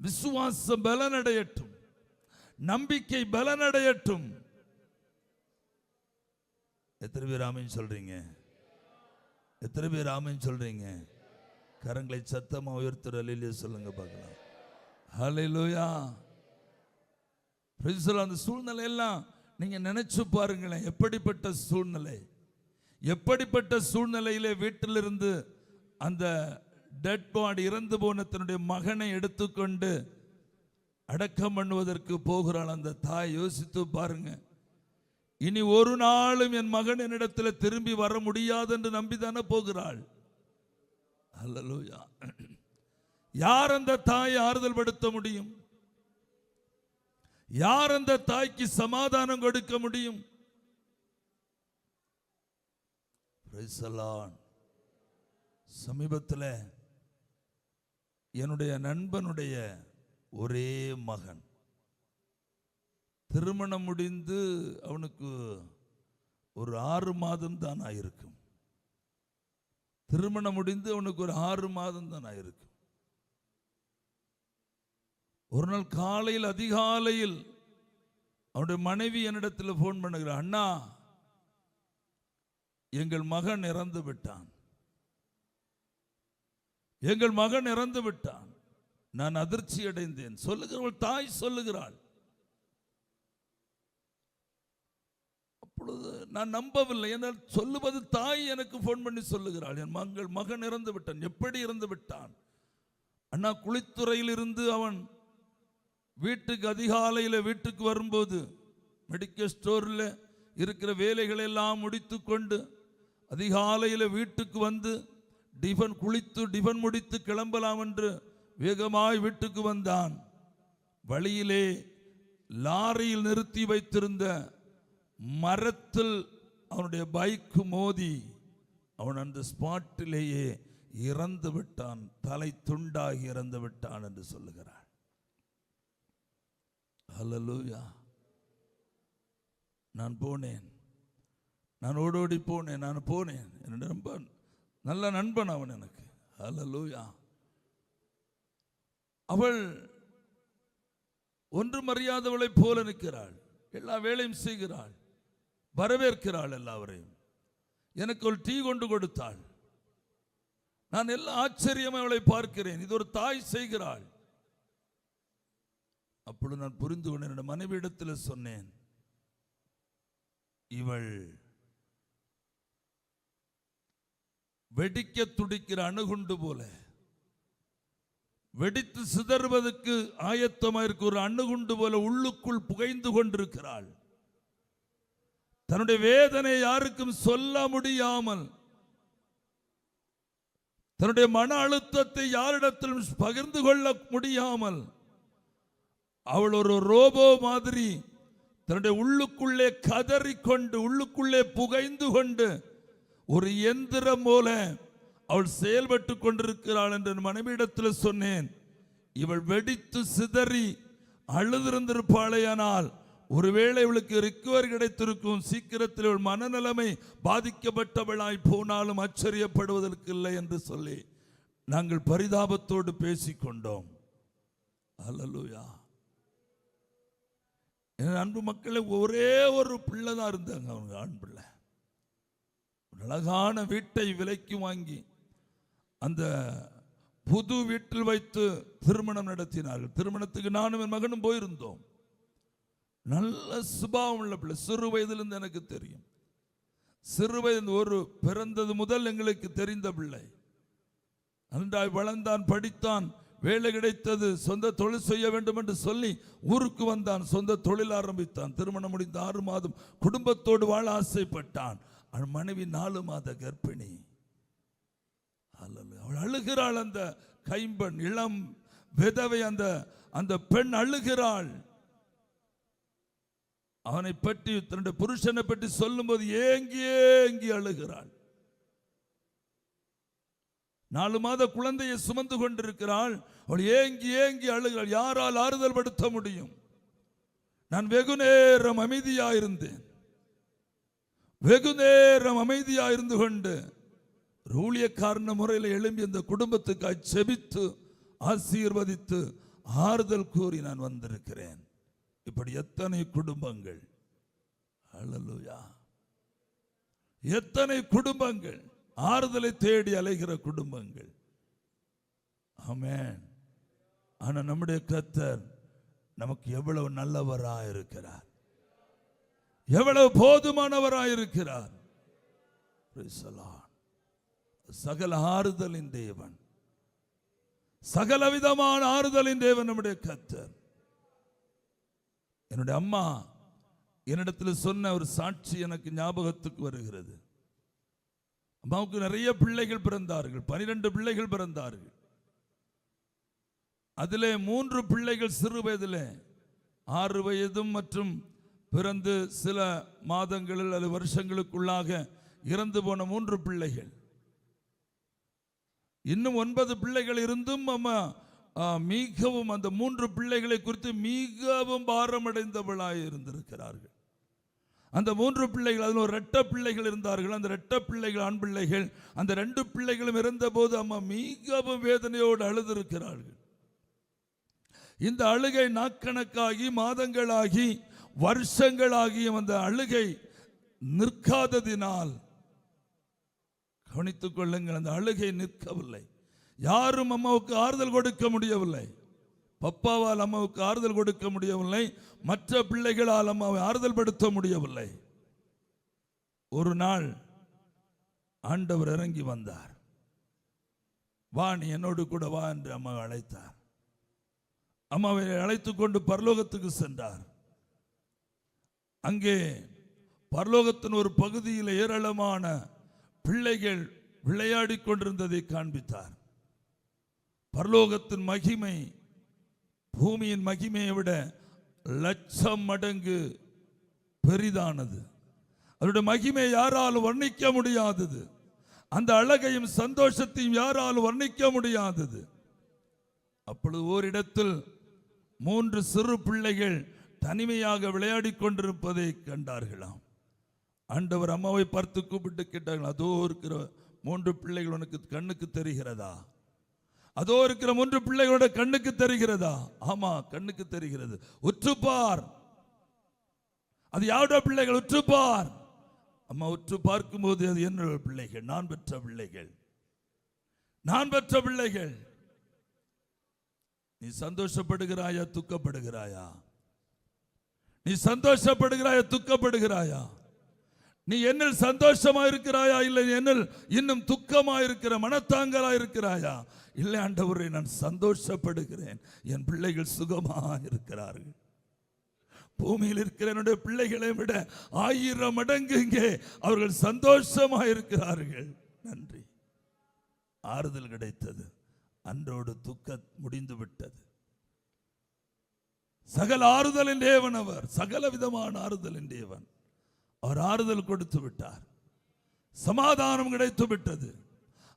விசுவாசம் பலனடையட்டும், நம்பிக்கை பலனடையட்டும். எத்தனை பேர் ஆமென் சொல்றீங்க? எத்தனை பேர் ஆமென் சொல்றீங்க? கரங்களை சத்தமா உயர்த்துற அல்லேலூயா சொல்லுங்க பார்க்கலாம். ஹல்லேலூயா. Praise the Lord. அந்த சூழ்நிலை எல்லாம் நீங்க நினைச்சு பாருங்களேன். எப்படிப்பட்ட சூழ்நிலை, எப்படிப்பட்ட சூழ்நிலையிலே வீட்டிலிருந்து அந்த டெட் பாடி, இறந்து போன தன்னுடைய மகனை எடுத்துக்கொண்டு அடக்கம் பண்ணுவதற்கு போகிறாள் அந்த தாய். யோசித்து பாருங்க. இனி ஒரு நாளும் என் மகன் என்னிடத்தில் திரும்பி வர முடியாது என்று நம்பிதானே போகிறாள். ஹல்லேலூயா. யார் அந்த தாயை ஆறுதல் படுத்த முடியும்? யார் அந்த தாய்க்கு சமாதானம் கொடுக்க முடியும்? Price the Lord. சமீபத்தில் என்னுடைய நண்பனுடைய ஒரே மகன் திருமணம் முடிந்து அவனுக்கு ஒரு 6 மாதம் தான் ஆயிருக்கும். திருமணம் முடிந்து அவனுக்கு ஒரு 6 மாதம் தான் ஆயிருக்கும். ஒரு நாள் காலையில் அதிகாலையில் அவனுடைய மனைவி என்னிடத்தில் போன் பண்ணுகிறார். அண்ணா, எங்கள் மகன் இறந்து விட்டான், எங்கள் மகன் இறந்து விட்டான். நான் அதிர்ச்சி அடைந்தேன். சொல்லுகிறவள் தாய் சொல்லுகிறாள். அப்பொழுது நான் நம்பவில்லை. என்றால் சொல்லுவது தாய் எனக்கு போன் பண்ணி சொல்லுகிறாள், என் மகன் இறந்து விட்டான். எப்படி இறந்து விட்டான்? அண்ணா, குளித்துறையில் இருந்து அவன் வீட்டுக்கு அதிகாலையில் வீட்டுக்கு வரும்போது மெடிக்கல் ஸ்டோரில் இருக்கிற வேலைகளை எல்லாம் முடித்து கொண்டு அதிகாலையில் வீட்டுக்கு வந்து டிஃபன் முடித்து கிளம்பலாம் என்று வேகமாய் வீட்டுக்கு வந்தான். வழியிலே லாரியில் நிறுத்தி வைத்திருந்த மரத்தில் அவனுடைய பைக் மோதி அவன் அந்த ஸ்பாட்டிலேயே இறந்து விட்டான். தலை துண்டாகி இறந்து விட்டான் என்று சொல்லுகிறான். ஹல்லேலூயா. நான் போனேன், நான் ஓடோடி போனேன், நான் போனேன். என்னுடைய ரொம்ப நல்ல நண்பன் அவன் எனக்கு. ஹல்லேலூயா. அவள் ஒன்றும் அறியாதவளை போல நிற்கிறாள். எல்லா வேலையும் செய்கிறாள், வரவேற்கிறாள் எல்லாவரையும். எனக்கு ஒரு டீ கொண்டு கொடுத்தாள். நான் எல்லா ஆச்சரியமாக அவளை பார்க்கிறேன். இது ஒரு தாய் செய்கிறாள். அப்பொழுது நான் புரிந்து கொண்டேன். என்னுடைய மனைவியிடத்தில் சொன்னேன், இவள் வெடிக்க துடிக்கிற அணுகுண்டு போல, வெடித்து சிதறுவதற்கு ஆயத்தமாயிருக்க ஒரு அணுகுண்டு போல உள்ளுக்குள் புகைந்து கொண்டிருக்கிறாள். தன்னுடைய வேதனை யாருக்கும் சொல்ல முடியாமல், தன்னுடைய மன அழுத்தத்தை யாரிடத்திலும் பகிர்ந்து கொள்ள முடியாமல், அவள் ஒரு ரோபோ மாதிரி தன்னுடைய உள்ளுக்குள்ளே கதறிக்கொண்டு, உள்ளுக்குள்ளே புகைந்து கொண்டு ஒரு எந்திரம் போல அவள் செயல்பட்டு கொண்டிருக்கிறாள் என்று மனைவியிடத்தில் சொன்னேன். இவள் வெடித்து சிதறி அழுதிருந்திருப்பாளேயானால் ஒருவேளை இவளுக்கு ரிக்கவரி கிடைத்திருக்கும். சீக்கிரத்தில் இவள் மனநிலைமை பாதிக்கப்பட்டவளாய் போனாலும் ஆச்சரியப்படுவதற்கு இல்லை என்று சொல்லி நாங்கள் பரிதாபத்தோடு பேசிக்கொண்டோம். ஹல்லேலூயா. என் அன்பு மக்களை, ஒரே ஒரு பிள்ளை தான் இருந்தாங்க. அவங்க ஆண் பிள்ளை. அழகான வீட்டை விலைக்கு வாங்கி அந்த புது வீட்டில் வைத்து திருமணம் நடத்தினார்கள். திருமணத்துக்கு நானும் என் மகனும் போயிருந்தோம். நல்ல சுபாவம் உள்ள பிள்ளை. சிறு வயதிலிருந்து எனக்கு தெரியும். சிறு வயது ஒரு பிறந்தது முதல் எங்களுக்கு தெரிந்த பிள்ளை. நன்றாய் வளர்ந்தான், படித்தான், வேலை கிடைத்தது, சொந்த தொழில் செய்ய வேண்டும் என்று சொல்லி ஊருக்கு வந்தான், சொந்த தொழில் ஆரம்பித்தான். திருமணம் முடிந்த 6 மாதம் குடும்பத்தோடு வாழ ஆசைப்பட்டான். அவன் மனைவி 4 மாத கர்ப்பிணி. அவள் அழுகிறாள். அந்த கைம்பெண், இளம் விதவை, அந்த பெண் அழுகிறாள். அவனை பற்றி, தன்னுடைய புருஷனை பற்றி சொல்லும்போது ஏங்கி அழுகிறாள். 4 மாத குழந்தையை சுமந்து கொண்டிருக்கிறாள். அவள் ஏங்கி அழுகிறாள். யாரால் ஆறுதல் படுத்த முடியும்? நான் வெகு நேரம் அமைதியாயிருந்தேன். வெகு நேரம் அமைதியாயிருந்து கொண்டு ஊழியக்காரன முறையில் எழும்பி அந்த குடும்பத்துக்காய் செபித்து ஆசீர்வதித்து ஆறுதல் கூறி நான் வந்திருக்கிறேன். இப்படி எத்தனை குடும்பங்கள், அல்லேலூயா, எத்தனை குடும்பங்கள், ஆறுதலை தேடி அலைகிற குடும்பங்கள். ஆமென். ஆனா நம்முடைய கர்த்தர் நமக்கு எவ்வளவு நல்லவராய் இருக்கிறார், எவ்வளவு போதுமானவராய் இருக்கிறார். சகல ஆறுதலின் தேவன், சகல விதமான ஆறுதலின் தேவன் நம்முடைய கர்த்தர். என்னுடைய அம்மா என்னிடத்தில் சொன்ன ஒரு சாட்சி எனக்கு ஞாபகத்துக்கு வருகிறது. அம்மாவுக்கு நிறைய பிள்ளைகள் பிறந்தார்கள், 12 பிள்ளைகள் பிறந்தார்கள். அதிலே 3 பிள்ளைகள் சிறு வயதிலே 6 வயதும் மற்றும் பிறந்து சில மாதங்களில் அல்லது வருஷங்களுக்குள்ளாக இறந்து போன 3 பிள்ளைகள். இன்னும் 9 பிள்ளைகள் இருந்தும் அம்மா மிகவும் அந்த 3 பிள்ளைகளை குறித்து மிகவும் பாரமடைந்தவளாய் இருந்திருக்கிறார்கள். அந்த 3 பிள்ளைகள், அதில் ஒரு இரட்டை பிள்ளைகள் இருந்தார்கள். அந்த இரட்டை பிள்ளைகள் ஆண் பிள்ளைகள். அந்த 2 பிள்ளைகளும் இறந்த போது அம்மா மிகவும் வேதனையோடு அழுதிருக்கிறார்கள். இந்த அழுகை நாட்கணக்காகி, மாதங்களாகி, வருஷங்களாகியும் அந்த அழுகை நிற்காததினால், கவனித்துக் கொள்ளுங்கள், அந்த அழுகை நிற்கவில்லை. யாரும் அம்மாவுக்கு ஆறுதல் கொடுக்க முடியவில்லை. பப்பாவால் அம்மாவுக்கு ஆறுதல் கொடுக்க முடியவில்லை. மற்ற பிள்ளைகளால் அம்மாவை ஆறுதல் படுத்த முடியவில்லை. ஒரு நாள் ஆண்டவர் இறங்கி வந்தார். வா, நீ என்னோடு கூட வா என்று அம்மாவை அழைத்தார். அம்மாவை அழைத்துக் கொண்டு பரலோகத்துக்கு சென்றார். அங்கே பரலோகத்தின் ஒரு பகுதியில் ஏராளமான பிள்ளைகள் விளையாடி கொண்டிருந்ததை காண்பித்தார். பரலோகத்தின் மகிமை பூமியின் மகிமையை விட 1,00,000 மடங்கு பெரிதானது. அவருடைய மகிமை யாராலும் வர்ணிக்க முடியாதது. அந்த அழகையும் சந்தோஷத்தையும் யாராலும் வர்ணிக்க முடியாதது. அப்பொழுது ஓரிடத்தில் 3 சிறு பிள்ளைகள் தனிமையாக விளையாடி கொண்டிருப்பதை கண்டார்களாம். ஆண்டவர் அம்மாவை பார்த்து கூப்பிட்டு கேட்டார்கள், அதோ இருக்கிற 3 பிள்ளைகள் உனக்கு கண்ணுக்கு தெரிகிறதா? அதோ இருக்கிற 3 பிள்ளைகளோட கண்ணுக்கு தெரிகிறதா? ஆமா, கண்ணுக்கு தெரிகிறது. உற்றுப்பார், அது யாருடைய பிள்ளைகள்? உற்றுப்பார். அம்மா உற்று பார்க்கும்போது அது என்னுடைய பிள்ளைகள், நான் பெற்ற பிள்ளைகள், நான் பெற்ற பிள்ளைகள். நீ சந்தோஷப்படுகிறாயா, துக்கப்படுகிறாயா? நீ சந்தோஷப்படுகிறாயா, துக்கப்படுகிறாயா? நீ என்னில் சந்தோஷமா இருக்கிறாயா, இல்லை என்னில் இன்னும் துக்கமா இருக்கிற, மனத்தாங்கலா இருக்கிறாயா? இல்லை ஆண்டவரே, நான் சந்தோஷப்படுகிறேன், என் பிள்ளைகள் சுகமா இருக்கிறார்கள். பூமியில் இருக்கிற என்னுடைய பிள்ளைகளை விட 1000 மடங்கு இங்கே அவர்கள் சந்தோஷமா இருக்கிறார்கள். நன்றி. ஆறுதல் கிடைத்தது. அன்றோடு துக்க முடிந்து விட்டது. சகல ஆறுதலின் தேவன் அவர், சகல விதமான ஆறுதலின் தேவன். அவர் ஆறுதல் கொடுத்து விட்டார். சமாதானம் கிடைத்து விட்டது,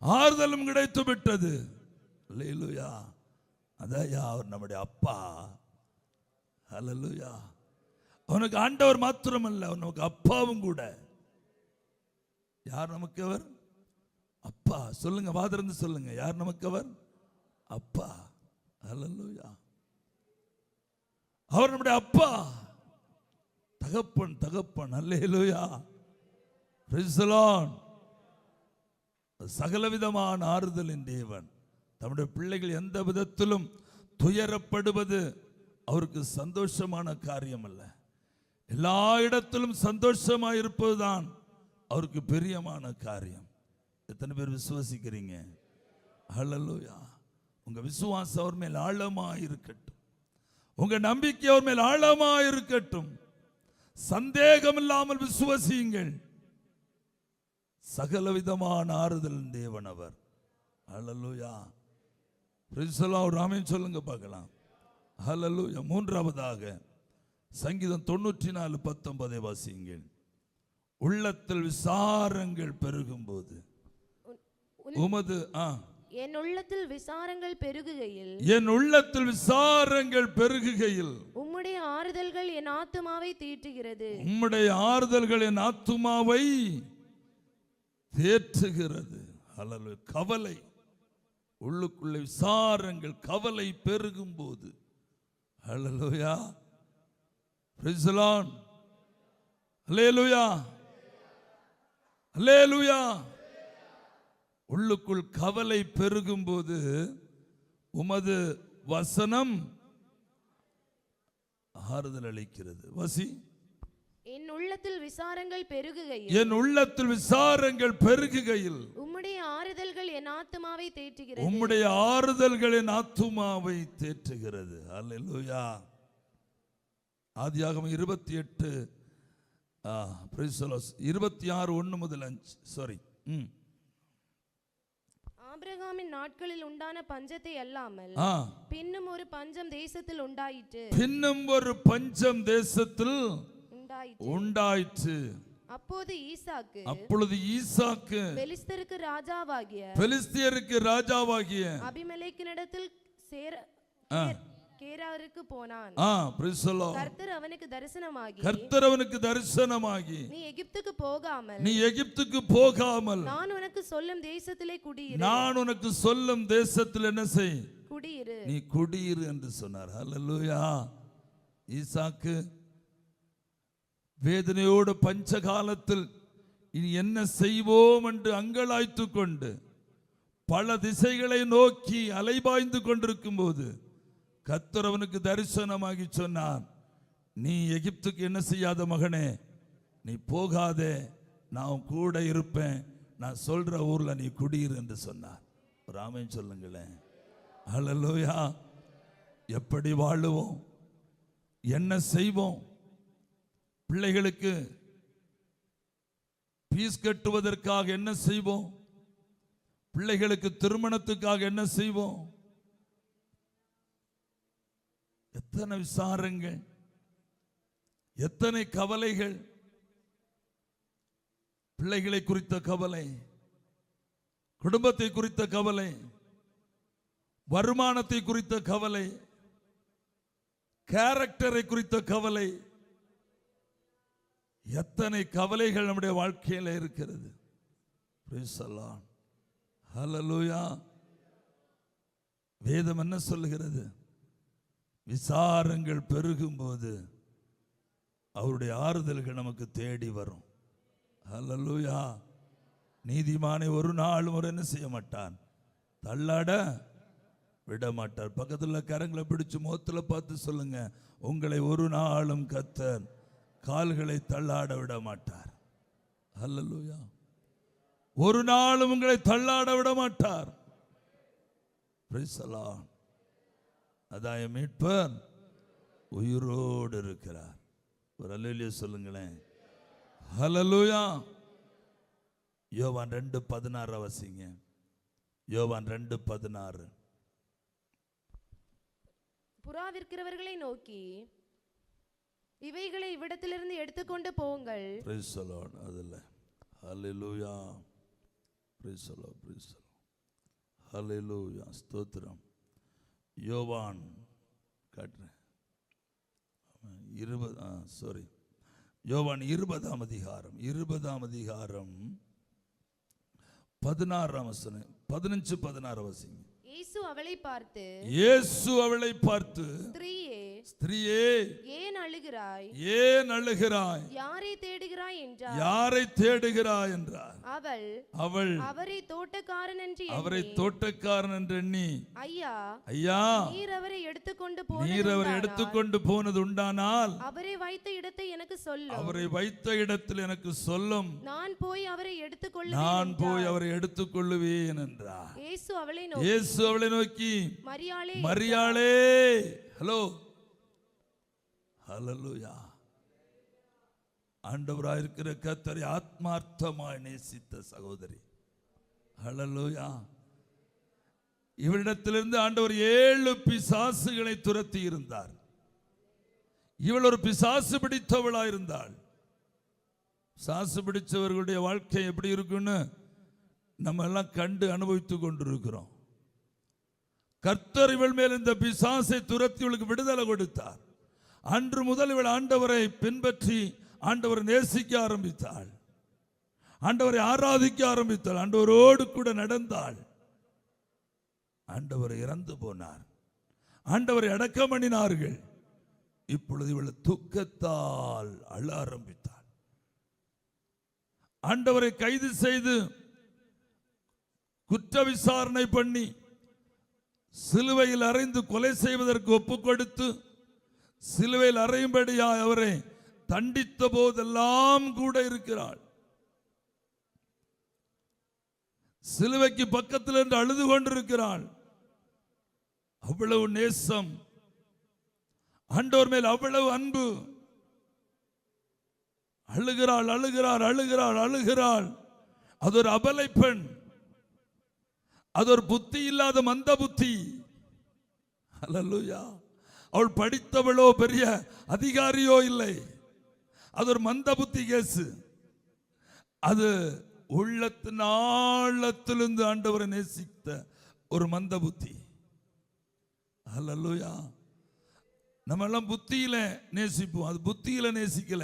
ஆறுதலும் கிடைத்து விட்டது. அல்லேலூயா. அதையா அவர் நம்முடைய அப்பா. அல்லேலூயா. அவனுக்கு ஆண்டவர் மாத்திரமல்ல, அவர் நமக்கு அப்பாவும் கூட. யார் நமக்கு அவர்? அப்பா. சொல்லுங்க, வாதிருந்து சொல்லுங்க, யார் நமக்கு அவர்? அப்பா. அல்லேலூயா. அவர் நம்முடைய அப்பா, தகப்பன், தகப்பன். அல்லேலூயா. Praise the Lord. சகலவிதமான ஆறுதலின் தேவன். தம்முடைய பிள்ளைகள் எந்த விதத்திலும் துயரப்படுவது அவருக்கு சந்தோஷமான காரியம் அல்ல. எல்லா இடத்திலும் சந்தோஷமாய் இருப்பதுதான் அவருக்கு பிரியமான காரியம். எத்தனை பேர் விசுவாசிக்கிறீங்க? ஹல்லேலூயா. உங்க விசுவாசம் அவர் மேல் ஆழமாய் இருக்கட்டும். உங்க நம்பிக்கை அவர் மேல் ஆழமாய் இருக்கட்டும். சந்தேகம் இல்லாமல் விசுவாசியுங்கள். சகல விதமான ஆறுதல் தேவன் அவர். ஹல்லேலூயா. Praise the Lord. ஆமென் சொல்லுங்க பார்க்கலாம். ஹல்லேலூயா. மூன்றாவதாக சங்கீதம் 94:19 வாசியுங்கள். உள்ளத்தில் விசாரங்கள் பெருகும்போது உமது என் உள்ளத்தில் விசாரங்கள் பெருகுகையில் உம்முடைய ஆறுதல்கள் என் ஆத்துமாவை தீட்டுகிறது. உம்முடைய ஆறுதல்கள் என் ஆத்துமாவை தேற்றுகிறது. ஹல்லேலூயா. கவலை, உள்ளுக்குள்ள விசாரங்கள், கவலை பெருகும் போது, ஹல்லேலூயா, பிரைஸ் தி லார்ட், ஹல்லேலூயா, ஹல்லேலூயா. உள்ளுக்குள் கவலை பெருகும் போது உமது வசனம் ஆறுதல் அளிக்கிறது. வசி. என் உள்ளத்தில் விசாரங்கள் பெருகுகையில் உம்முடைய ஆறுதல்கள் என் ஆத்துமாவை தேற்றுகிறது. உம்முடைய ஆறுதல்கள் என் ஆத்துமாவை தேற்றுகிறது. ஹல்லேலூயா. ஆதியாகமம் 28 26:1 முதல் 5. ஆபிரகாமின் நாட்களில் உண்டான பஞ்சத்தை அல்லாமல் பின்னும் ஒரு பஞ்சம் தேசத்தில் உண்டாயிற்று. அப்பொழுது ஈசாக்கு பெலிஸ்தியருக்கு ராஜாவாகிய அபிமெலேக்கினிடத்தில் கேராருக்கு போனான். கர்த்தர் அவனுக்கு தரிசனமாகி நீ எகிப்துக்கு போகாமல் நான் உனக்கு சொல்லும் தேசத்திலே என்ன செய்? நீ குடியிரு என்று சொன்னார். ஹல்லேலூயா. ஈசாக்கு வேதனையோடு பஞ்ச காலத்தில் இனி என்ன செய்வோம் என்று அங்கலாய்த்து கொண்டு பல திசைகளை நோக்கி அலைபாய்ந்து கொண்டிருக்கும் போது கர்த்தர் அவனுக்கு தரிசனமாகி சொன்னார், நீ எகிப்துக்கு என்ன செய்யாத மகனே, நீ போகாதே, நான் கூட இருப்பேன், நான் சொல்ற ஊர்ல நீ குடியிரு என்று சொன்னார். ஒரு ஆமென் சொல்லுங்களேன். ஹல்லேலூயா. எப்படி வாழுவோம், என்ன செய்வோம், பிள்ளைகளுக்கு பீஸ் கட்டுவதற்காக என்ன செய்வோம், பிள்ளைகளுக்கு திருமணத்துக்காக என்ன செய்வோம், எத்தனை விசாரங்கள், எத்தனை கவலைகள், பிள்ளைகளை குறித்த கவலை, குடும்பத்தை குறித்த கவலை, வருமானத்தை குறித்த கவலை, கேரக்டரை குறித்த கவலை, எத்தனை கவலைகள் நம்முடைய வாழ்க்கையில் இருக்கிறது. Praise the Lord. ஹல்லேலூயா. வேதம் என்ன சொல்லுகிறது? விசாரங்கள் பெருகும் போது அவருடைய ஆறுதல்கள் நமக்கு தேடி வரும். ஹல்லேலூயா. நீதிமானை ஒரு நாளும் ஒரு என்ன செய்ய மாட்டான், தள்ளாட விட மாட்டார். பக்கத்துல கரங்களை பிடிச்சு முகத்துல பார்த்து சொல்லுங்க, உங்களை ஒரு நாளும் கர்த்தர் கால்களை தள்ளாட விட மாட்டார். ஹல்லேலூயா. ஒரு நாளும் உங்களை தள்ளாட விட மாட்டார். Price the Lord. அதாய மீட்பர் உயிரோடு இருக்கிறார். ஒரு அல்லேலூயா சொல்லுங்களேன். ஹல்லேலூயா. யோவான் 2:16 வாசிங்க. யோவான் 2:16. புறாவிற்கிறவர்களை நோக்கி இவைகளை இவ்விடத்திலிருந்து எடுத்துக்கொண்டு போங்கள். Praise the Lord. அதுல ஹல்லேலூயா. Praise the Lord. Praise the Lord. ஹல்லேலூயா. ஸ்தோத்திரம். யோவான் காட்டுறேன். யோவான் 20ஆம் அதிகாரம் 16 வசனம் 15-16 வசனம். இயேசு அவளை பார்த்து ஸ்திரீயே ஏன் அழுகிறாய்? ஏன் அழுகிறாய்? யாரை தேடுகிறாய் என்றார். யாரை தேடுகிறாய் என்றார். அவள் அவரை தோட்டக்காரன் என்று எண்ணி, ஐயா ஐயா நீர் அவரை எடுத்துக்கொண்டு போனது உண்டானால் அவரை வைத்த இடத்தை எனக்கு சொல்லும். அவரை வைத்த இடத்தில் எனக்கு சொல்லும். நான் போய் அவரை எடுத்துக்கொள்ளுவேன் என்றார். இயேசு அவளை நோக்கி மரியாளே. ஹலோ, ஹல்லேலூயா. ஆண்டவராயிருக்கிற கர்த்தரை ஆத்மார்த்தமாய் நேசித்த சகோதரி, ஹல்லேலூயா. இவரிடத்திலிருந்து ஆண்டவர் 7 பிசாசுகளை துரத்தி இருந்தார். இவள் ஒரு பிசாசு பிடித்தவளாயிருந்தாள். பிசாசு பிடிச்சவர்களுடைய வாழ்க்கை எப்படி இருக்குன்னு நம்ம எல்லாம் கண்டு அனுபவித்துக் கொண்டிருக்கிறோம். கர்த்தர் இவள் மேல் இந்த பிசாசை துரத்தி இவளுக்கு விடுதலை கொடுத்தார். அன்று முதல் இவள் ஆண்டவரை பின்பற்றி ஆண்டவரை நேசிக்க ஆரம்பித்தாள். ஆண்டவரை ஆராதிக்க ஆரம்பித்தாள். ஆண்டவரோடு கூட நடந்தாள். ஆண்டவர் இறந்து போனார். ஆண்டவரை அடக்கம் பண்ணினார்கள். இப்பொழுது இவள் துக்கத்தால் அழ ஆரம்பித்தாள். ஆண்டவரை கைது செய்து குற்ற விசாரணை பண்ணி சிலுவையில் அறைந்து கொலை செய்வதற்கு ஒப்புக் கொடுத்து சிலுவையில் அறையும்படியாய் அவரை தண்டித்த போதெல்லாம் கூட இருக்கிறாள். சிலுவைக்கு பக்கத்தில் என்று அழுது கொண்டிருக்கிறாள். அவ்வளவு நேசம், ஆண்டவர் மேல் அவ்வளவு அன்பு. அழுகிறாள், அழுகிறாள், அழுகிறாள், அழுகிறாள். அது ஒரு அபலை பெண். அது ஒரு புத்தி இல்லாத மந்த புத்தி. அல்லேலூயா. அவள் படித்தவளோ பெரிய அதிகாரியோ இல்லை. அது ஒரு மந்த புத்தி கேசு. அது உள்ளத்தின் ஆழத்திலிருந்து ஆண்டவரை நேசித்த ஒரு மந்த புத்தி. அல்லேலூயா. நம்ம எல்லாம் புத்தியில நேசிப்போம். அது புத்தியில நேசிக்கல,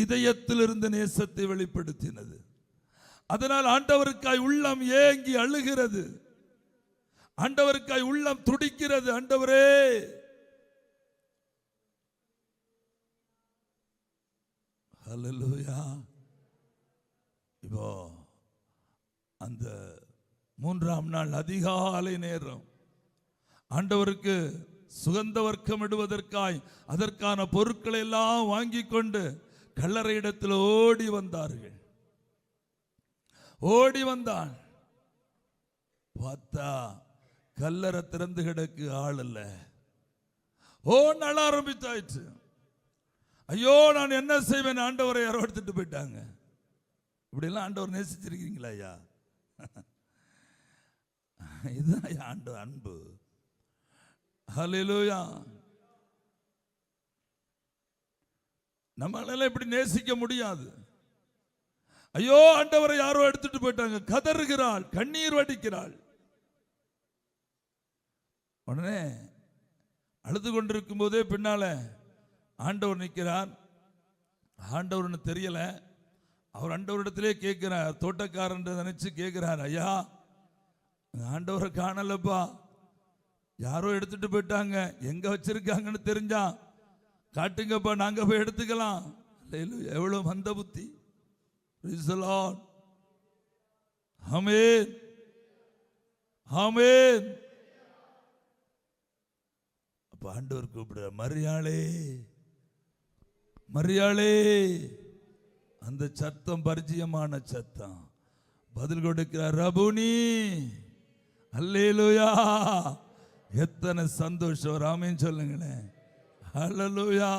இதயத்தில் இருந்த நேசத்தை வெளிப்படுத்தினது. அதனால் ஆண்டவருக்காய் உள்ளம் ஏங்கி அழுகிறது. ஆண்டவருக்காய் உள்ளம் துடிக்கிறது. ஆண்டவரே, ஹல்லேலூயா. இப்போ அந்த 3ஆம் நாள் அதிகாலை நேரம் ஆண்டவருக்கு சுகந்த வர்க்கம் இடுவதற்காய் அதற்கான பொருட்களை எல்லாம் வாங்கி கொண்டு கல்லறை இடத்தில் ஓடி வந்தார்கள். ஓடி வந்தான். பார்த்தா கல்லறை திறந்து கிடக்கு, ஆள் இல்ல. நட ஆரம்பித்தாயிற்று. ஐயோ, நான் என்ன செய்வேன்? ஆண்டவரை யாரோ எடுத்துட்டு போயிட்டாங்க. இப்படி எல்லாம் ஆண்டவர் நேசிச்சிருக்கீங்களா ஐயா? இதுதான் ஆண்டவர் அன்பு. ஹல்லேலூயா. நம்மளால இப்படி நேசிக்க முடியாது. ஐயோ, ஆண்டவரை யாரோ எடுத்துட்டு போயிட்டாங்க. கதறுகிறாள், கண்ணீர் வடிக்கிறாள். உடனே அழுது கொண்டிருக்கும் போதே பின்னால ஆண்டவர் நிற்கிறார். ஆண்டவர்னு தெரியல. அவர் ஆண்டவரிடத்திலே கேட்கிறார். தோட்டக்காரன் நினைச்சு கேட்கிறார், ஐயா ஆண்டவரை காணலப்பா, யாரோ எடுத்துட்டு போயிட்டாங்க, எங்க வச்சிருக்காங்கன்னு தெரிஞ்சா காட்டுங்கப்பா, நாங்க போய் எடுத்துக்கலாம். எவ்வளவு மந்த புத்தி. ஆமென், ஆமென். அப்ப ஆண்டவர் கூப்பிடுற, மரியாளே, மரியாளே. அந்த சத்தம் பரிச்சயமான சத்தம். பதில் கொடுக்கிறார், ரபுனி. அல்லேலூயா. எத்தனை சந்தோஷம். ஆமென் சொல்லுங்களேன். அல்லேலூயா.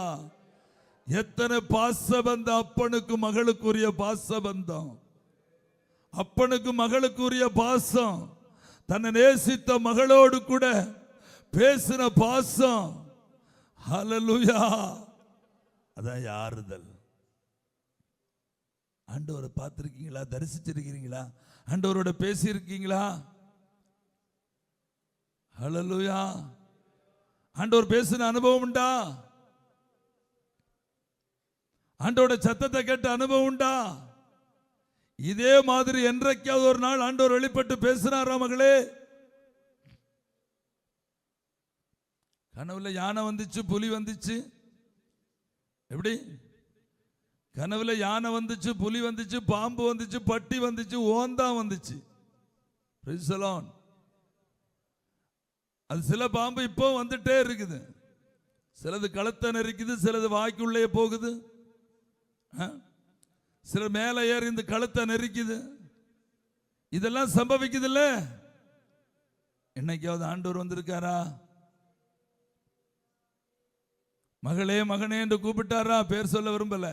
எத்தனை பாசபந்தம். அப்பனுக்கு மகளுக்குரிய பாசபந்தம். அப்பனுக்கு மகளுக்குரிய பாசம். தன்னை நேசித்த மகளோடு கூட பேசின பாசம். அல்லேலூயா. அதான் ஆறுதல். ஆண்டவரை பார்த்திருக்கீங்களா? தரிசிச்சிருக்கீங்களா? ஆண்டவரோட பேசி இருக்கீங்களா? ஹல்லேலூயா. ஆண்டவர் பேசின அனுபவம் உண்டா? ஆண்டவரோட சத்தத்தை கேட்ட அனுபவம் உண்டா? இதே மாதிரி என்றைக்காவது ஒரு நாள் ஆண்டவர் வெளிப்பட்டு பேசினாரா மகளே? கனவுல யானை வந்துச்சு, புலி வந்துச்சு. எப்படி? கனவுல யானை வந்துச்சு, புலி வந்துச்சு, பாம்பு வந்துச்சு, பட்டி வந்துச்சு, ஓந்தா வந்துச்சு. Praise the Lord. அது சில பாம்பு இப்போ வந்துட்டே இருக்குது. சிலது கழுத்தை நெரிக்குது, சிலது வாய்க்குள்ளே போகுது, சில மேலே ஏறி இந்த கழுத்தை நெரிக்குது. இதெல்லாம் சம்பவிக்குது இல்ல? என்னைக்காவது ஆண்டவர் வந்திருக்காரா? மகளே மகனே என்று கூப்பிட்டாரா? பேர் சொல்ல விரும்பல,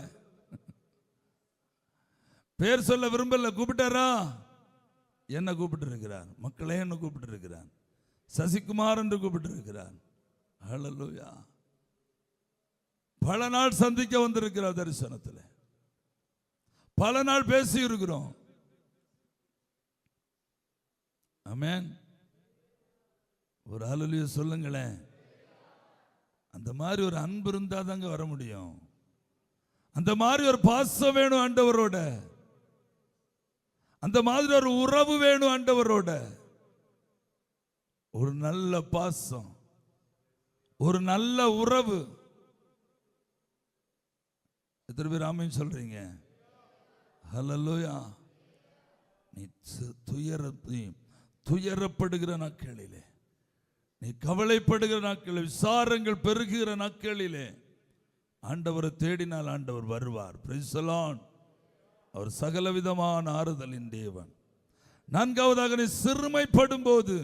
பேர் சொல்ல விரும்பல, கூப்பிட்டாரா? என்ன கூப்பிட்டு இருக்கிறார்? மக்களே என்ன கூப்பிட்டு இருக்கிறார்? சசிகுமார் என்று கூப்பிட்டு இருக்கிறார். ஹல்லேலூயா. பல நாள் சந்திக்க வந்திருக்கிறார் தரிசனத்தில். பல நாள் பேசி இருக்கிறோம். ஆமென். ஒரு ஹல்லேலூயா சொல்லுங்களேன். அந்த மாதிரி ஒரு அன்பு இருந்தா தாங்க வர முடியும். அந்த மாதிரி ஒரு பாசம் வேணும் ஆண்டவரோட. அந்த மாதிரி ஒரு உறவு வேணும் ஆண்டவரோட. ஒரு நல்ல பாசம், ஒரு நல்ல உறவு. எத்தனை பேர் ஆமென் சொல்றீங்க? ஹல்லேலூயா. நீ துயரப்படுகிற நாட்களிலே, நீ கவலைப்படுகிற நாட்களில், விசாரங்கள் பெருகுகிற நாட்களிலே ஆண்டவரை தேடினால் ஆண்டவர் வருவார். Price the Lord. அவர் சகலவிதமான ஆறுதலின் தேவன். நான்காவதாக, நீ சிறுமைப்படும் போது,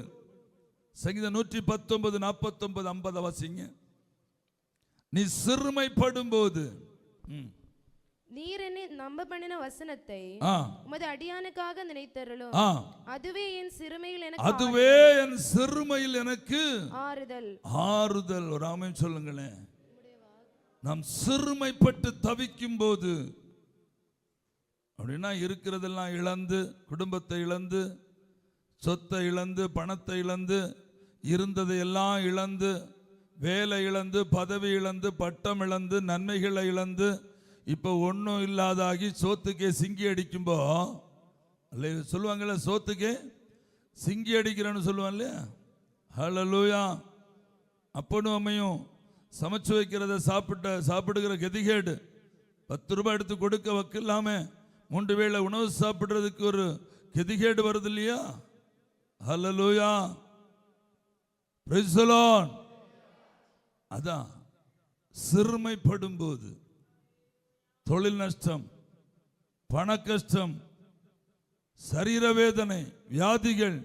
சங்கீதம் 119 49 50 வாசிங்க. நீ சிறுமைப்படும் போது, நீர் என்னை நம்ப பண்ணின வசனத்தை உமது அடியானுக்காக நினைத்தருளும். அதுவே என் சிறுமையில் எனக்கு ஆறுதல். ஆறுதல். ஒரு ஆமென் சொல்லுங்களேன். நாம் சிறுமைப்பட்டு தவிக்கும் போது, அப்படின்னா இருக்கிறதெல்லாம் இழந்து, குடும்பத்தை இழந்து, சொத்தை இழந்து, பணத்தை இழந்து, இருந்ததை எல்லாம் இழந்து, வேலை இழந்து, பதவி இழந்து, பட்டம் இழந்து, நன்மைகளை இழந்து, இப்போ ஒன்றும் இல்லாதாகி சோத்துக்கே சிங்கி அடிக்கும்போ சொல்லுவாங்கல்ல, சோத்துக்கே சிங்கி அடிக்கிறேன்னு சொல்லுவான் இல்லையா? ஹல்லேலூயா. அப்பனும் அம்மையும் சமைச்சு வைக்கிறத சாப்பிடுகிற கதிகேடு, 10 ரூபாய் எடுத்து கொடுக்க வக்கில்லாம 3 வேளை உணவு சாப்பிடுறதுக்கு ஒரு கதிகேடு வருது இல்லையா? ஹல்லேலூயா. Praise the Lord. அதான் சிறுமைப்படும் போது, தொழில் நஷ்டம், பண கஷ்டம், சரீர வேதனை, வியாதிகள்,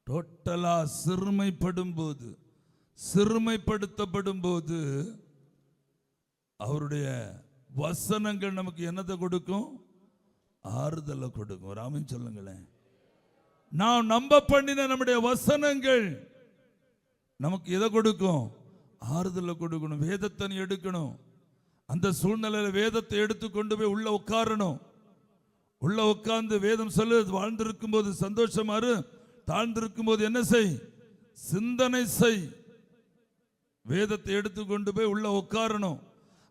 டோட்டலா சிறுமைப்படும் போது, சிறுமைப்படுத்தப்படும் போது அவருடைய வசனங்கள் நமக்கு என்னத்தை கொடுக்கும்? ஆறுதலை கொடுக்கும். ஒரு ஆமென் சொல்லுங்களேன். நாம் நம்ப பண்ணின நம்முடைய வசனங்கள் நமக்கு எதை கொடுக்கும்? ஆறுதலை கொடுக்கணும். வேதத்தை எடுக்கணும். அந்த சூழ்நிலையில வேதத்தை எடுத்து கொண்டு போய் உள்ள உட்காரணும். உள்ள உட்கார்ந்து வேதம் சொல்லு, வாழ்ந்திருக்கும் போது சந்தோஷமாறு, தாழ்ந்திருக்கும் போது என்ன செய்? சிந்தனை செய். வேதத்தை எடுத்து கொண்டு போய் உள்ள உட்காரணும்.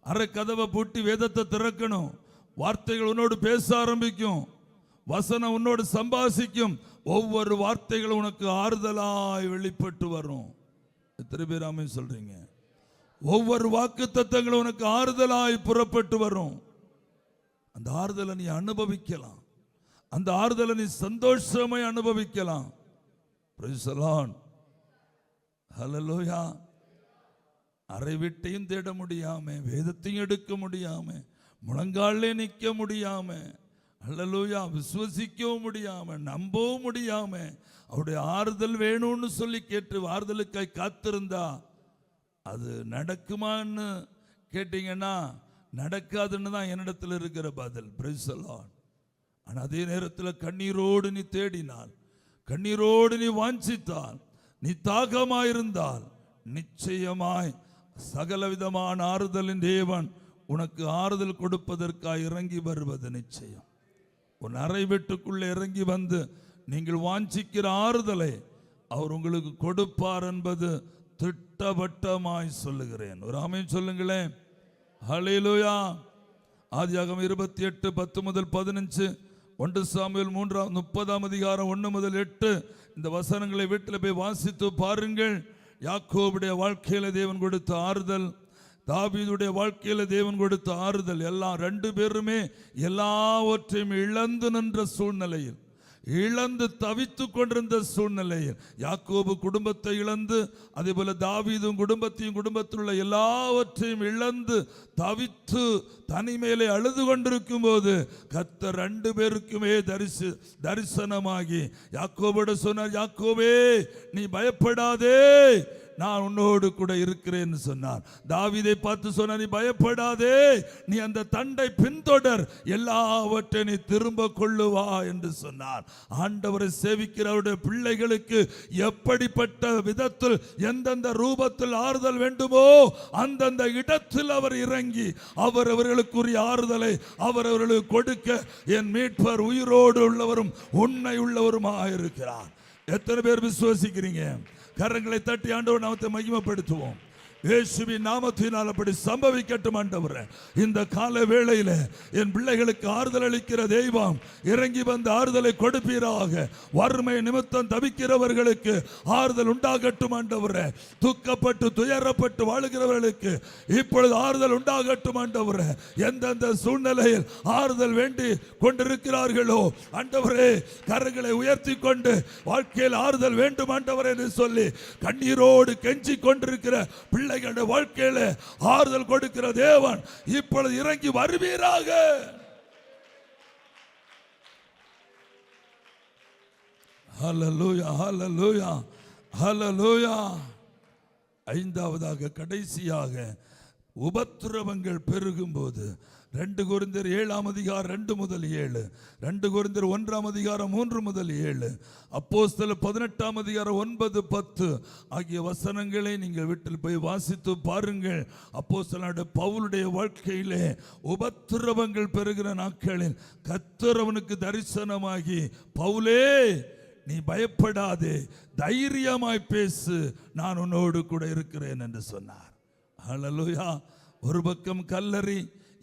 அரை கதவை பூட்டி வேதத்தை திறக்கணும். வார்த்தைகள் உன்னோடு பேச ஆரம்பிக்கும். வசனம் உன்னோடு சம்பாசிக்கும். ஒவ்வொரு வார்த்தைகளும் உனக்கு ஆறுதலாய் வெளிப்பட்டு வரும். எத்தனை பேர் ஆமென் சொல்றீங்க? ஒவ்வொரு வாக்குத்தத்தங்களும் உனக்கு ஆறுதலாய் புறப்பட்டு வரும். அந்த ஆறுதலை நீ அனுபவிக்கலாம். அந்த ஆறுதலை நீ சந்தோஷமாய் அனுபவிக்கலாம். Praise the Lord. ஹல்லேலூயா. அரை வீட்டையும் தேட முடியாம, வேதத்தையும் எடுக்க முடியாம, முழங்காலே நிற்க முடியாம, ஹல்லேலூயா, விசுவசிக்கவும் முடியாம, நம்பவும் முடியாம, அவருடைய ஆறுதல் வேணும்னு சொல்லி கேட்டு ஆறுதலுக்காய் காத்திருந்தா அது நடக்குமான்னு கேட்டீங்கன்னா நடக்காதுன்னு தான் என்னிடத்தில் இருக்கிற பதில். Price the Lord. ஆனால் அதே நேரத்தில் கண்ணீரோடு நீ தேடினால், கண்ணீரோடு நீ வாஞ்சித்தால், நீ தாகமாயிருந்தால், நிச்சயமாய் சகலவிதமான ஆறுதலின் தேவன் உனக்கு ஆறுதல் கொடுப்பதற்காக இறங்கி வருவது நிச்சயம். உன் அறை வீட்டுக்குள்ளே இறங்கி வந்து நீங்கள் வாஞ்சிக்கிற ஆறுதலை அவர் உங்களுக்கு கொடுப்பார் என்பது திட்டவட்டமாய் சொல்லுகிறேன். ஒரு ஆமென் சொல்லுங்களேன். ஹல்லேலூயா. ஆதியாகமம் 28 10 முதல் 15, 1 சாமுவேல் 30 அதிகாரம் 1 முதல் 8 இந்த வசனங்களை வீட்டில் போய் வாசித்து பாருங்கள். யாக்கோபுடைய வாழ்க்கையில தேவன் கொடுத்த ஆறுதல், தாவீதுடைய வாழ்க்கையில தேவன் கொடுத்த ஆறுதல், எல்லாம் ரெண்டு பேருமே எல்லாவற்றையும் இழந்து நின்ற சூழ்நிலையில், இழந்து தவித்து கொண்டிருந்த சூழ்நிலையில், யாக்கோபு குடும்பத்தை இழந்து, அதே போல தாவீதும் குடும்பத்தில் உள்ள எல்லாவற்றையும் இழந்து தவித்து தனிமையிலே அழுது கொண்டிருக்கும் போது கர்த்தர் ரெண்டு பேருக்குமே தரிசனமாகி யாக்கோபோடு சொன்னார், யாக்கோபே நீ பயப்படாதே, நான் உன்னோடு கூட இருக்கிறேன் சொன்னார். தாவீதை பார்த்து சொன்னார், நீ பயப்படாதே, நீ அந்த தண்டை பின்தொடர், எல்லாவற்றையும் நீ திரும்ப கொள்ளுவா என்று சொன்னார். ஆண்டவரை சேவிக்கிற அவருடைய பிள்ளைகளுக்கு எப்படிப்பட்ட விதத்தில் எந்தெந்த ரூபத்தில் ஆறுதல் வேண்டுமோ அந்தந்த இடத்தில் அவர் இறங்கி அவர்களுக்குரிய ஆறுதலை அவர்களுக்கு கொடுக்க என் மீட்பர் உயிரோடு உள்ளவரும் உண்மை உள்ளவருமாக இருக்கிறார். எத்தனை பேர் விசுவாசிக்கிறீங்க? கரங்களை தட்டி ஆண்டவர் நாமத்தை மகிமைப்படுத்துவோம். இயேசுவின் நாமத்தினால் அப்படி சம்பவிக்கட்டும் ஆண்டவரே. இந்த கால வேளையில என் பிள்ளைகளுக்கு ஆறுதல் அளிக்கிற தெய்வம் இறங்கி வந்து ஆறுதலை கொடுப்பீராக. வறுமை நிமித்தம் தவிக்கிறவர்களுக்கு ஆறுதல் உண்டாகட்டும் ஆண்டவரே. துக்கப்பட்டு துயரப்பட்டு வாழுகிறவர்களுக்கு இப்பொழுது ஆறுதல் உண்டாகட்டும் ஆண்டவரே. எந்தெந்த சூழ்நிலையில் ஆறுதல் வேண்டி கொண்டிருக்கிறார்களோ ஆண்டவரே, கரங்களை உயர்த்தி கொண்டு வாழ்க்கையில் ஆறுதல் வேண்டும் ஆண்டவரே என்று சொல்லி கண்ணீரோடு கெஞ்சி கொண்டிருக்கிற பிள்ளைகளுடைய வாழ்க்கையில ஆறுதல் கொடுக்கிற தேவன் இப்பொழுது இறங்கி வருவீராக. ஹல்லேலூயா, ஹல்லேலூயா, ஹல்லேலூயா. ஐந்தாவதாக கடைசியாக உபத்திரவங்கள் பெருகும் போது 2 கொரிந்தியர் 7ஆம் அதிகாரம் 2 முதல் 7, 2 கொரிந்தியர் 1ஆம் அதிகாரம் 3 முதல் 7, அப்போஸ்தலர் 18ஆம் அதிகாரம் 9, 10 ஆகிய வசனங்களை நீங்கள் வீட்டில் போய் வாசித்து பாருங்கள். அப்போஸ்தலர் பவுலுடைய வாழ்க்கையிலே உபத்திரவங்கள் பெருகிற நாட்களில் கர்த்தர் அவனுக்கு தரிசனமாகி, பவுலே நீ பயப்படாதே, தைரியமாய் பேசு, நான் உன்னோடு கூட இருக்கிறேன் என்று சொன்னார். ஹல்லேலூயா. ஒரு பக்கம் கல்லறி,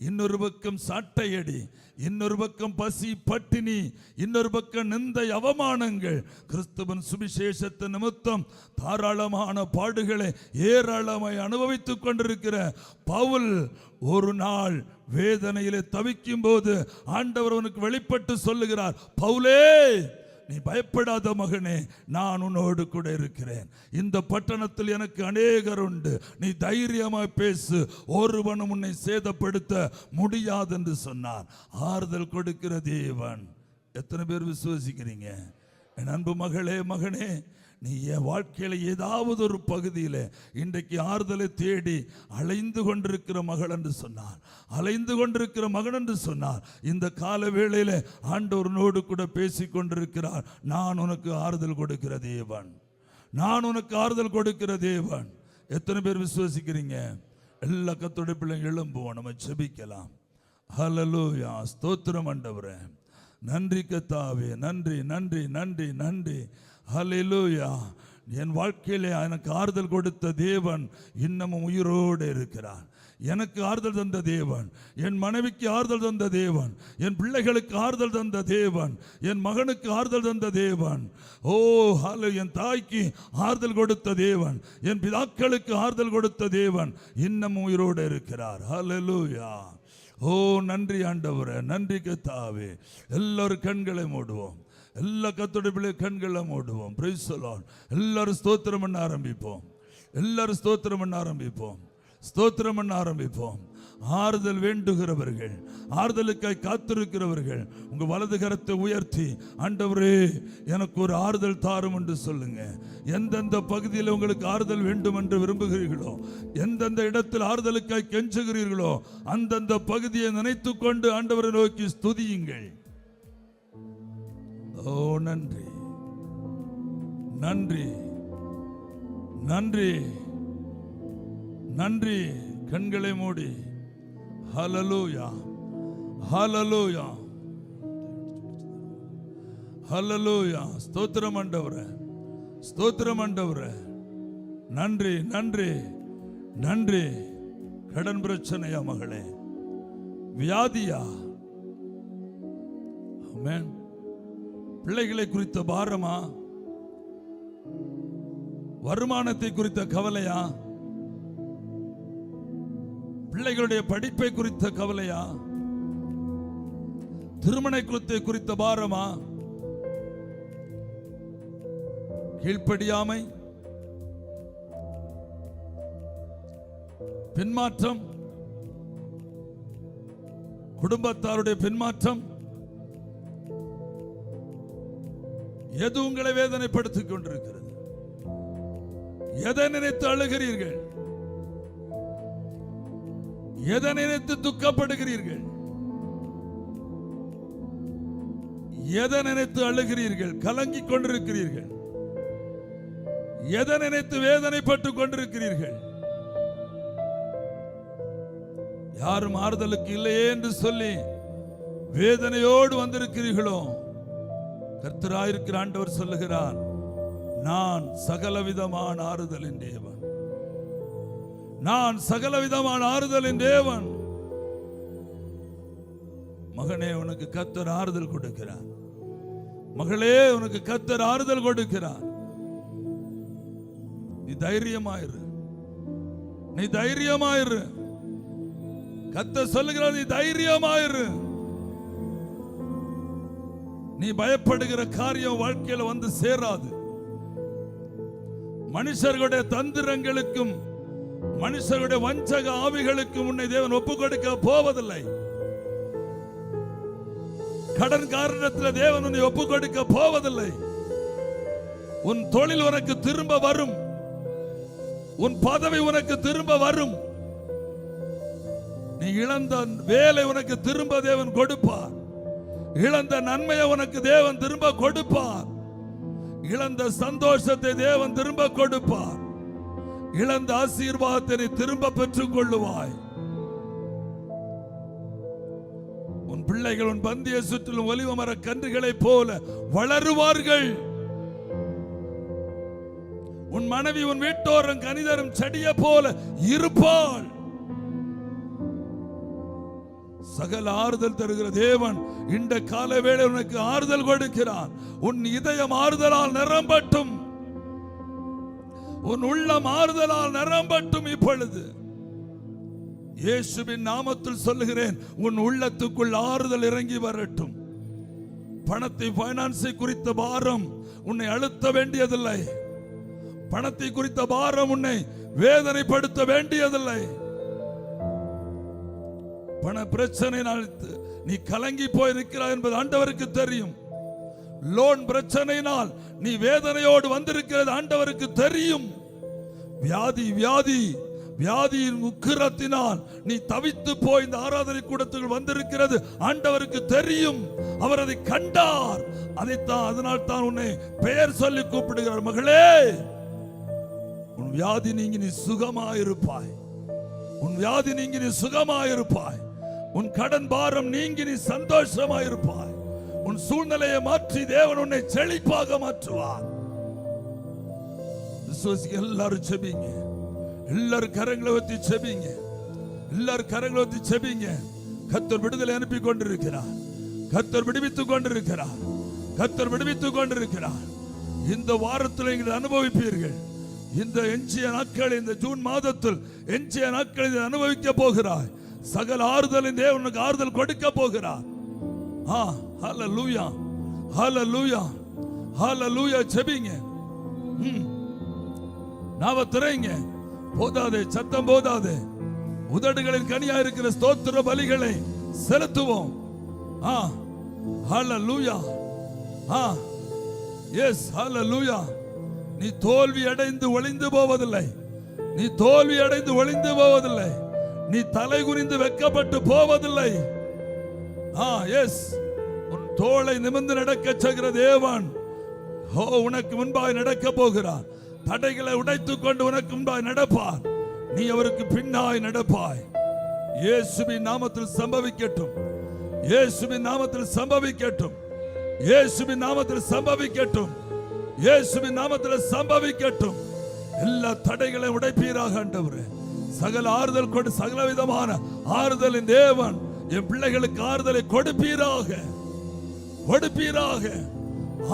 இன்னொரு பக்கம் சாட்டையடி, இன்னொரு பக்கம் பசி பட்டினி, இன்னொரு பக்கம் நிந்தை அவமானங்கள். கிறிஸ்துவின் சுவிசேஷத்து நிமித்தம் தாராளமான பாடுகளை ஏராளமாய் அனுபவித்துக் கொண்டிருக்கிற பவுல் ஒரு நாள் வேதனையிலே தவிக்கும் போது ஆண்டவர் அவனுக்கு வெளிப்பட்டு சொல்லுகிறார், பவுலே நீ பயப்படாத மகனே, நான் உன்னோடு கூட இருக்கிறேன். இந்த பட்டணத்தில் எனக்கு அநேகர் உண்டு, நீ தைரியமாய் பேசு, ஒருவனும் உன்னை சேதப்படுத்த முடியாது என்று சொன்னார். ஆறுதல் கொடுக்கிற தேவன். எத்தனை பேர் விசுவாசிக்கிறீங்க? என் அன்பு மகளே, மகனே, நீ என் வாழ்க்கையில ஏதாவது ஒரு பகுதியில் இன்றைக்கு ஆறுதலை தேடி அலைந்து கொண்டிருக்கிற மகள் என்று சொன்னார், அலைந்து கொண்டிருக்கிற மகன் என்று சொன்னார். இந்த கால வேளையில ஆண்டவரோடு கூட பேசி கொண்டிருக்கிறார். நான் உனக்கு ஆறுதல் கொடுக்கிற தேவன், நான் உனக்கு ஆறுதல் கொடுக்கிற தேவன். எத்தனை பேர் விசுவாசிக்கிறீங்க? எல்லா கர்த்தருடைய பிள்ளைங்க எழும்புவோம், நம்ம ஜெபிக்கலாம். ஹல்லேலூயா. ஸ்தோத்திரம் ஆண்டவரே. நன்றி கர்த்தாவே, நன்றி நன்றி நன்றி நன்றி. ஹல்லேலூயா. என் வாழ்க்கையிலே எனக்கு ஆறுதல் கொடுத்த தேவன் இன்னமும் உயிரோடு இருக்கிறார். எனக்கு ஆறுதல் தந்த தேவன், என் மனைவிக்கு ஆறுதல் தந்த தேவன், என் பிள்ளைகளுக்கு ஆறுதல் தந்த தேவன், என் மகனுக்கு ஆறுதல் தந்த தேவன். ஓ ஹல்லேலூயா. என் தாய்க்கு ஆறுதல் கொடுத்த தேவன், என் பிதாக்களுக்கு ஆறுதல் கொடுத்த தேவன் இன்னமும் உயிரோடு இருக்கிறார். ஹல்லேலூயா. ஓ நன்றி ஆண்டவரே, நன்றி கர்த்தாவே. எல்லாரும் கண்களை மூடுவோம், எல்லா கர்த்தருடைய பிள்ளை கண்களை மூடுவோம். Price the Lord. எல்லாரும் ஸ்தோத்திரம் பண்ண ஆரம்பிப்போம், எல்லாரும் ஸ்தோத்திரம் பண்ண ஆரம்பிப்போம், ஸ்தோத்திரம் பண்ண ஆரம்பிப்போம். ஆறுதல் வேண்டுகிறவர்கள், ஆறுதலுக்காய் காத்திருக்கிறவர்கள் உங்க வலது கரத்தை உயர்த்தி, ஆண்டவரே எனக்கு ஒரு ஆறுதல் தாரும் என்று சொல்லுங்க. எந்தெந்த பகுதியில் உங்களுக்கு ஆறுதல் வேண்டும் என்று விரும்புகிறீர்களோ, எந்தெந்த இடத்தில் ஆறுதலுக்காய் கெஞ்சுகிறீர்களோ அந்தந்த பகுதியை நினைத்து கொண்டு ஆண்டவரை நோக்கி ஸ்துதியுங்கள். ஓ நன்றி நன்றி நன்றி நன்றி. கண்களை மூடி ஹல்லேலூயா, ஹல்லேலூயா, ஹல்லேலூயா. ஸ்தோத்திரம் ஆண்டவரே, ஸ்தோத்திரம் ஆண்டவரே. நன்றி நன்றி நன்றி. கடன் பிரச்சனையா மகளே? வியாதியா? ஆமென். பிள்ளைகளை குறித்த பாரமா? வருமானத்தை குறித்த கவலையா? பிள்ளைகளுடைய படிப்பை குறித்த கவலையா? திருமணத்தை குறித்த பாரமா? கீழ்ப்படியாமை, பின்மாற்றம், குடும்பத்தாருடைய பின்மாற்றம், எது உங்களை வேதனைப்படுத்திக் கொண்டிருக்கிறது? எதை நினைத்து அழுகிறீர்கள்? எதை நினைத்து துக்கப்படுகிறீர்கள்? எதை நினைத்து அழுகிறீர்கள்? கலங்கிக் கொண்டிருக்கிறீர்கள்? எதை நினைத்து வேதனைப்பட்டுக் கொண்டிருக்கிறீர்கள்? யாரும் ஆறுதலுக்கு இல்லையே என்று சொல்லி வேதனையோடு வந்திருக்கிறீர்களோ? கர்த்தராயிருக்கிற ஆண்டவர் சொல்லுகிறார், நான் சகலவிதமான ஆறுதலின் தேவன். நான் சகலவிதமான ஆறுதலின் தேவன். மகனே, உனக்கு கர்த்தர் ஆறுதல் கொடுக்கிறார். மகளே, உனக்கு கர்த்தர் ஆறுதல் கொடுக்கிறார். நீ தைரியமாயிரு, நீ தைரியமாயிரு. கர்த்தர் சொல்லுகிறார், நீ தைரியமாயிரு. நீ பயப்படுகிற காரியம் வாழ்க்கையில வந்து சேராது. மனுஷர்களுடைய தந்திரங்களுக்கும் மனுஷருடைய வஞ்சக ஆவிகளுக்கும் உன்னை தேவன் ஒப்பு கொடுக்க போவதில்லை. கடன் காரணத்தில் தேவன் உன்னை ஒப்பு கொடுக்க போவதில்லை. உன் தொழில் உனக்கு திரும்ப வரும். உன் பதவி உனக்கு திரும்ப வரும். நீ இழந்த வேலை உனக்கு திரும்ப தேவன் கொடுப்பார். இழந்த நன்மையை உனக்கு தேவன் திரும்ப கொடுப்பார். இழந்த சந்தோஷத்தை தேவன் திரும்ப கொடுப்பார். இழந்த ஆசீர்வாதத்தை திரும்ப பெற்றுக் கொள்ளுவாய். உன் பிள்ளைகள் உன் பந்திய சுற்றிலும் ஒலிவ மர கன்றுகளைப் போல வளருவார்கள். உன் மனைவி உன் வீட்டோரம் கனிதரும் செடியை போல இருப்பாள். சகல ஆறுதல் தருகிற தேவன் இந்த கால வேளை உனக்கு ஆறுதல் கொடுக்கிறான். உன் இதயம் ஆறுதலால் நிரம்பட்டும். உன் உள்ளம் ஆறுதலால் நிரம்பட்டும். இப்பொழுது இயேசுவின் நாமத்தில் சொல்லுகிறேன், உன் உள்ளத்துக்குள் ஆறுதல் இறங்கி வரட்டும். பணத்தை, பைனான்ஸை குறித்த பாரம் உன்னை அழுத்த வேண்டியதில்லை. பணத்தை குறித்த பாரம் உன்னை வேதனைப்படுத்த வேண்டியதில்லை. பண பிரச்சனையினால் நீ கலங்கி போயிருக்கிறாய் என்பது ஆண்டவருக்கு தெரியும். லோன் பிரச்சனையினால் நீ வேதனையோடு வந்திருக்கிறது ஆண்டவருக்கு தெரியும். வியாதியின் உக்கிரத்தினால் நீ தவித்து போய் இந்த ஆராதனை கூடத்துக்கு வந்திருக்கிறது ஆண்டவருக்கு தெரியும். அவர் அதை கண்டார். அதனால் தான் உன்னை பெயர் சொல்லி கூப்பிடுகிறார். மகளே, உன் வியாதி நீங்கி நீ சுகமாயிருப்பாய். உன் வியாதி நீங்கி நீ சுகமாயிருப்பாய். உன் கடன் பாரம் நீங்கி நீ சந்தோஷமாயிருப்பாய். உன் சூழ்நிலையை மாற்றி தேவன் உன்னை செழிப்பாக மாற்றுவார். எல்லாரும் செபிங்க. எல்லாரும் கரங்களை ஊத்தி செபிங்க. எல்லாரும் கரங்களை ஊத்தி செபிங்க. கர்த்தர் விடுதலை அனுப்பி கொண்டிருக்கிறார். கர்த்தர் விடுவித்துக் கொண்டிருக்கிறார். கர்த்தர் விடுவித்துக் கொண்டிருக்கிறார். இந்த வாரத்தில் நீங்கள் அனுபவிப்பீர்கள். இந்த எஞ்சிய நாட்கள், இந்த ஜூன் மாதத்தில் எஞ்சிய நாட்களை அனுபவிக்க போகிறாய். சகல ஆறுதலின் தேவனுக்கு ஆறுதல் கொடுக்க போகிறார். ஹல்லேலூயா, ஹல்லேலூயா, ஹல்லேலூயா. செபிங்க. நாவ திரைங்க. போதாதே, சத்தம் போதாதே. உதடுகளில் கனியா இருக்கிற ஸ்தோத்திர பலிகளை செலுத்துவோம். ஹல்லேலூயா. எஸ், ஹல்லேலூயா. நீ தோல்வி அடைந்து ஒளிந்து போவதில்லை. நீ தோல்வி அடைந்து ஒளிந்து போவதில்லை. நீ தலை குனிந்து வெட்கப்பட்டு போவதில்லை. எஸ், உன் தோளை நிமிர்ந்து நடக்க செய்கிற தேவன் உனக்கு முன்பாய் நடக்க போகிறார். தடைகளை உடைத்துக் கொண்டு உனக்கு முன்பாய் நடப்பார். நீ அவருக்கு பின்னாய் நடப்பாய். இயேசுவின் நாமத்தில் சம்பவிக்கட்டும். இயேசுவின் நாமத்தில் சம்பவிக்கட்டும். இயேசுவின் நாமத்தில் சம்பவிக்கட்டும். இயேசுவின் நாமத்தில் சம்பவிக்கட்டும். எல்லா தடைகளை உடைப்பீராக ஆண்டவரே. சகல ஆறுதல் கொடு. சகல விதமான ஆறுதலின் தேவன் என் பிள்ளைகளுக்கு ஆறுதலை கொடுப்பீராக. கொடுப்பீராக.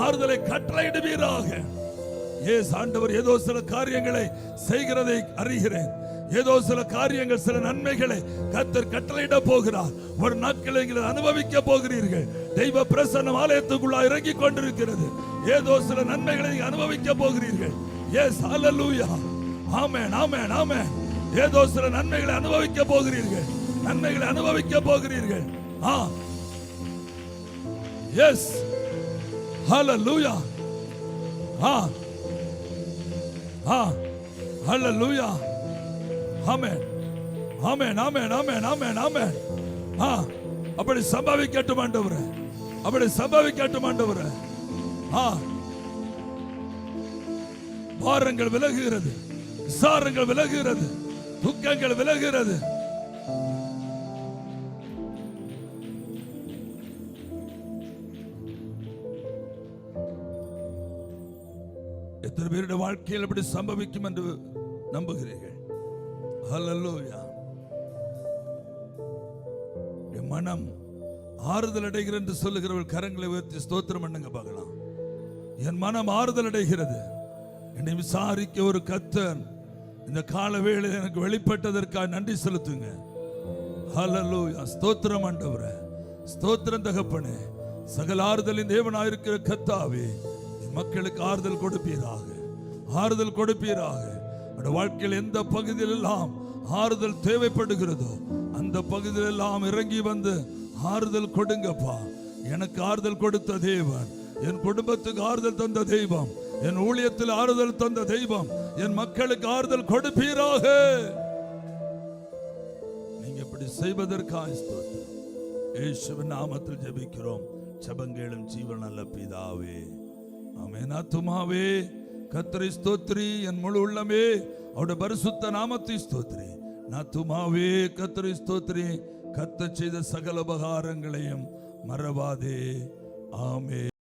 ஆறுதலை கட்டளையிடுவீராக. ஏஸ் ஆண்டவர் ஏதோ சில காரியங்களை செய்கிறதை அறிகிறேன். ஏதோ சில காரியங்கள், சில நன்மைகளை கர்த்தர் கட்டளையிட போகிறார். ஒரு நாட்களை நீங்கள் அனுபவிக்க போகிறீர்கள். தெய்வ பிரசன்னம் ஆலயத்துக்குள்ள இறங்கி கொண்டிருக்கிறது. ஏதோ சில நன்மைகளை நீங்கள் அனுபவிக்க போகிறீர்கள். எஸ் ஹல்லேலூயா, ஆமென் ஆமென் ஆமென். ஏதோ சில நன்மைகளை அனுபவிக்க போகிறீர்கள். நன்மைகளை அனுபவிக்க போகிறீர்கள். எஸ் ஹல்லேலூயா, ஹல்லேலூயா, ஆமென் ஆமென் ஆமென் ஆமென் ஆமென் ஆமென். அப்படி சம்பவிக்கட்டும் ஆண்டவரே, அப்படி சம்பவிக்கட்டும் ஆண்டவரே. பாரங்கள் விலகுகிறது, விசாரங்கள் விலகுகிறது, துக்கங்கள் விலகுகிறது. எத்தனை பேருடைய வாழ்க்கையில் அப்படி சம்பவிக்கும் என்று நம்புகிறீர்கள்? ஹல்லேலூயா. என் மனம் ஆறுதல் அடைகிறது என்று சொல்லுகிறவர்கள் கரங்களை உயர்த்தி ஸ்தோத்திரம் பண்ணுங்க பார்க்கலாம். என் மனம் ஆறுதல் அடைகிறது. என்னை விசாரிக்க ஒரு கர்த்தர் இந்த கால வேளையில் எனக்கு வெளிப்பட்டதற்காக நன்றி செலுத்துங்க. ஹல்லேலூயா, ஸ்தோத்திரம் ஆண்டவரே, ஸ்தோத்திரம் தகப்பனே. சகல ஆறுதலின் தேவனாயிருக்கிற கர்த்தாவே, மக்களுக்கு ஆறுதல் கொடுப்பீராக, ஆறுதல் கொடுப்பீராக. வாழ்க்கையில் எந்த பகுதியில் எல்லாம் ஆறுதல் தேவைப்படுகிறதோ அந்த பகுதியில் எல்லாம் இறங்கி வந்து ஆறுதல் கொடுங்கப்பா. எனக்கு ஆறுதல் கொடுத்த தேவன், என் குடும்பத்துக்கு ஆறுதல் தந்த தெய்வம், என் ஊழியத்தில் ஆறுதல் தந்த தெய்வம், என் மக்களுக்கு ஆறுதல் கொடுப்பீராக. நீங்க இப்படி செய்வதற்காக ஸ்தோத்திரம். இயேசுவின் நாமத்தில் ஜெபிக்கிறோம், ஜெபங்களும் ஜீவன் நல்ல பிதாவே, ஆமென். ஆத்துமாவே கர்த்தரை ஸ்தோத்திரி, என் முழு உள்ளமே அவருடைய பரிசுத்த நாமத்தை ஸ்தோத்திரி. ஆத்துமாவே கர்த்தரை ஸ்தோத்திரி, கர்த்தர் செய்த சகல உபகாரங்களையும் மறவாதே. ஆமென்.